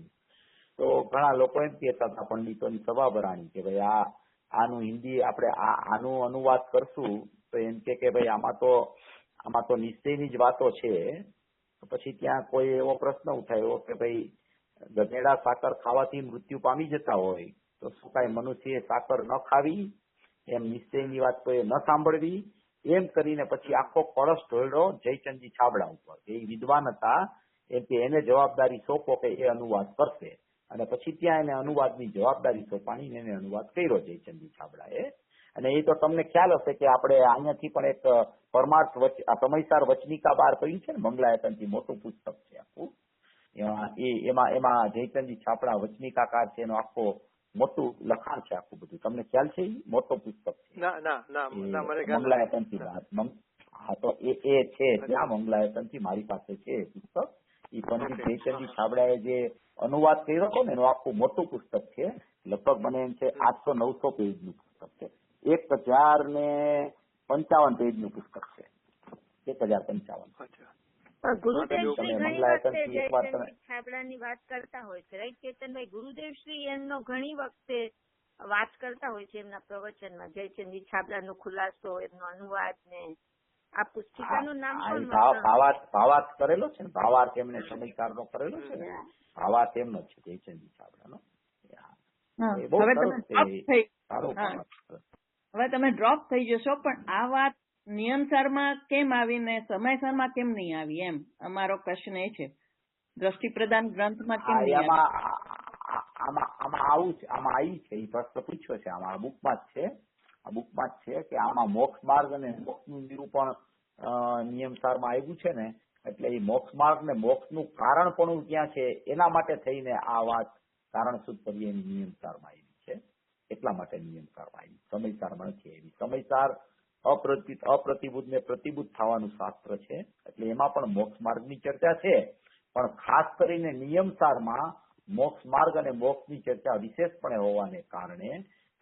તો ઘણા લોકો એમ કહેતા હતા પંડિતોની સભા ભરાણી કે ભાઈ આનું હિન્દી આપણે આનું અનુવાદ કરશું તો એમ કે ભાઈ આમાં તો નિશ્ચયની જ વાતો છે. પછી ત્યાં કોઈ એવો પ્રશ્ન ઉઠાયો કે ભાઈ ગધેડા સાકર ખાવાથી મૃત્યુ પામી જતા હોય તો શું કાંઈ મનુષ્યએ સાકર ન ખાવી, એમ નિશ્ચયની વાત કોઈ ન સાંભળવી, એમ કરીને પછી આખો કળશ ઢોળ્યો જયચંદજી છાબડા ઉપર. એ વિદ્વાન હતા એમ કે એને જવાબદારી સોંપો કે એ અનુવાદ કરશે. અને પછી ત્યાં એને અનુવાદની જવાબદારી સોંપાણી એને અનુવાદ કર્યો જયચંદજી છાબડાએ. અને એ તો તમને ખ્યાલ હશે કે આપણે અહીંયાથી પણ એક પરમાર્થ સમયસાર વચનિકા બહાર પડી છે ને, મંગલાયતનથી મોટું પુસ્તક છે આખું. એમાં જયચંદજી છાબડા વચનિકાકાર છે, એનો આખો મોટું લખાણ છે આખું બધું. તમને ખ્યાલ છે? મોટો પુસ્તક છે મંગલાયતનથી વાત. હા તો એ છે ત્યાં મંગલાયતનથી મારી પાસે છે એ પુસ્તક. એ પંડિત જયચંદજી છાબડાએ જે અનુવાદ કર્યો હતો ને એનું આખું મોટું પુસ્તક છે. લગભગ મને એમ છે 800-900 પેજનું પુસ્તક છે. 1055 પેજનું પુસ્તક છે. 1055. ગુરુદેવશ્રી ઘણી વખતે જયચંદજી છાબડાની વાત કરતા હોય છે, રાઈટ ચેતનભાઈ? ગુરુદેવશ્રી એમનો ઘણી વખતે વાત કરતા હોય છે એમના પ્રવચનમાં, જયચંદજી છાબડાનો ખુલાસો, એમનો અનુવાદ ને આ પુસ્તિકાનું નામ પણ ભાવાર્થ કરેલો છે ને, ભાવાર્થ એમને સમયકારનો કરેલો છે ને, ભાવાર્થ એમનો છે જયચંદજી છાબડાનો. હવે તમે ડ્રોપ થઈ જશો, પણ આ વાત નિયમસારમાં કેમ આવી ને સમયસરમાં કેમ નહીં આવી, એમ અમારો પ્રશ્ન એ છે. દ્રષ્ટિ પ્રદાન ગ્રંથમાં કેમ નહીં આવી? આમાં આવી છે, એ પ્રશ્ન પૂછ્યો છે આમાં બુકમાં જ છે. આ બુકમાં જ છે કે આમાં મોક્ષ માર્ગ અને મોક્ષનું નિરૂપણ નિયમસારમાં આવ્યું છે ને, એટલે એ મોક્ષ માર્ગ ને મોક્ષનું કારણ પણ ક્યાં છે એના માટે થઈને આ વાત કારણ શુદ્ધ પર્યાયની નિયમસારમાં આવી છે. એટલા માટે નિયમસારમાં આવી, સમયસારમાં નથી આવી. સમયસાર અપ્રતિબુદ્ધ ને પ્રતિબુદ્ધ થવાનું શાસ્ત્ર છે, એટલે એમાં પણ મોક્ષ માર્ગની ચર્ચા છે, પણ ખાસ કરીને નિયમસારમાં મોક્ષ માર્ગ અને મોક્ષની ચર્ચા વિશેષપણે હોવાને કારણે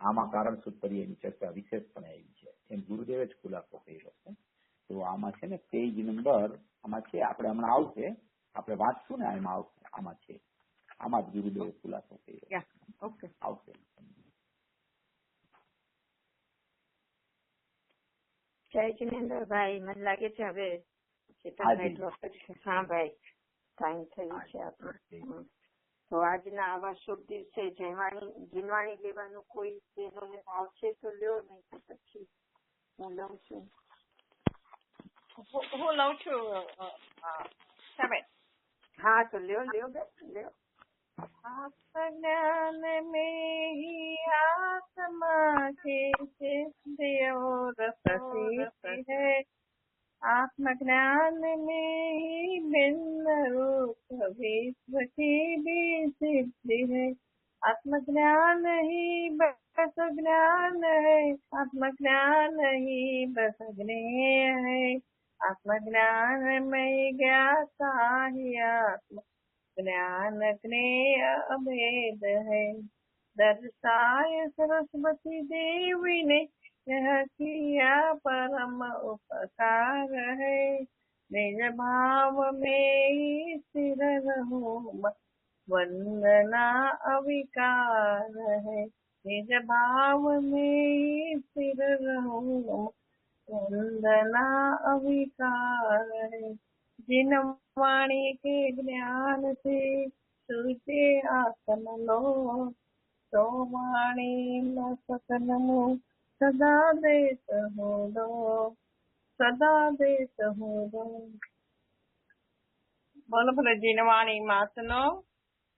આમાં કારણ શુદ્ધ પર્યાયની ચર્ચા વિશેષપણે આવી છે, એમ ગુરુદેવે જ ખુલાસો કર્યો છે. તો આમાં છે ને પેજ નંબર આમાં છે, આપણે હમણાં આવશે, આપણે વાંચશું ને એમાં આવશે, આમાં છે, આમાં જ ગુરુદેવે ખુલાસો કર્યો આવશે. જય જિનેન્દ્રભાઈ, મને લાગે છે હવે ચેતનભાઈ ડ્રોપ છે. હા ભાઈ, ટાઈમ થયું છે આપણો. તો આજના આવા શુભ દિવસે જીનવાણી લેવાનું કોઈ બહેનોને ભાવ છે તો લ્યો, નહીં તો પછી હું લઉં છું. હું લઉં છું. હા તો લ્યો બેન, લ્યો. જ્ઞાન में ही आत्मा के देव रसी है, आत्मज्ञान में ही भिन्न रूप विश्व की भी सिद्धि है, आत्मज्ञान ही बस ज्ञान है, आत्मज्ञान ही बस ज्ञेय है, आत्मज्ञान में ज्ञाता ही आत्म ज्ञान ज्ञेय अभेद है, दर्शाय सरस्वती देवी ने यह किया परम उपकार है, निज भाव में ही स्थिर रहूं वंदना अविकार है, निज भाव में स्थिर रहूं। वंदना अविकार है, जिन वाणी के ज्ञान से सूझे आसन लो, तो वाणी न सकनमु सदा देत हो दो, सदा देत हो दो। बोलो बोलो जिनवाणी मातनो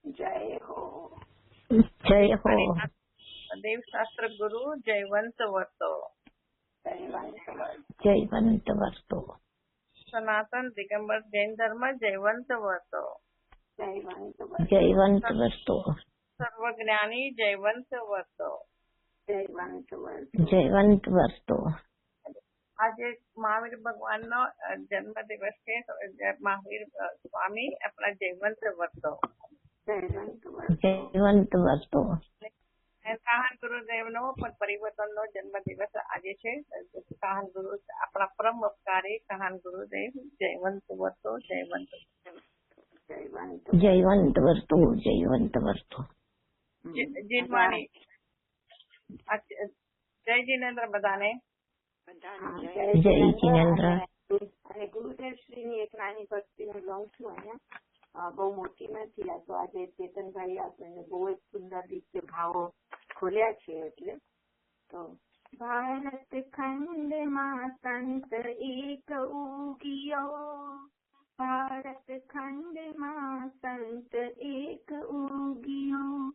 जय हो। जय हो। देव शास्त्र गुरु जयवंत वर्तो। जयवंत वर्तो। सनातन दिगंबर जैन धर्म जयवंत वर्तो। जयवंत वर्तो। सर्वज्ञानी जयवंत वर्तो। जयवंत वर्तो। આજે મહાવીર ભગવાનનો જન્મ દિવસ છે, મહાવીર સ્વામી આપણા જયવંત વર્તો। જયવંત વર્તો। કાહન ગુરુદેવનો પણ પરિવર્તનનો જન્મ દિવસ આજે છે। કાહન ગુરુ આપણા પરમ ઉપકારી કાહન ગુરુદેવ જયવંત વર્તો। જયવંત જયવંત વર્તો। જયવંત વર્તો। જીનવાણી જય જીનેન્દ્ર બધાને। જય જીનેન્દ્ર। અને ગુરુદેવ શ્રીની એક નાની ભક્તિ હું લઉં છું અહીંયા, બહુ મોટી નથી આ તો, આજે ચેતનભાઈ આપણને બહુ જ સુંદર રીતે ભાવો ખોલ્યા છે એટલે તો ભારત ખંડ માં સંત એક ઉગિયો, ભારત ખંડ માં સંત એક ઉગિયો,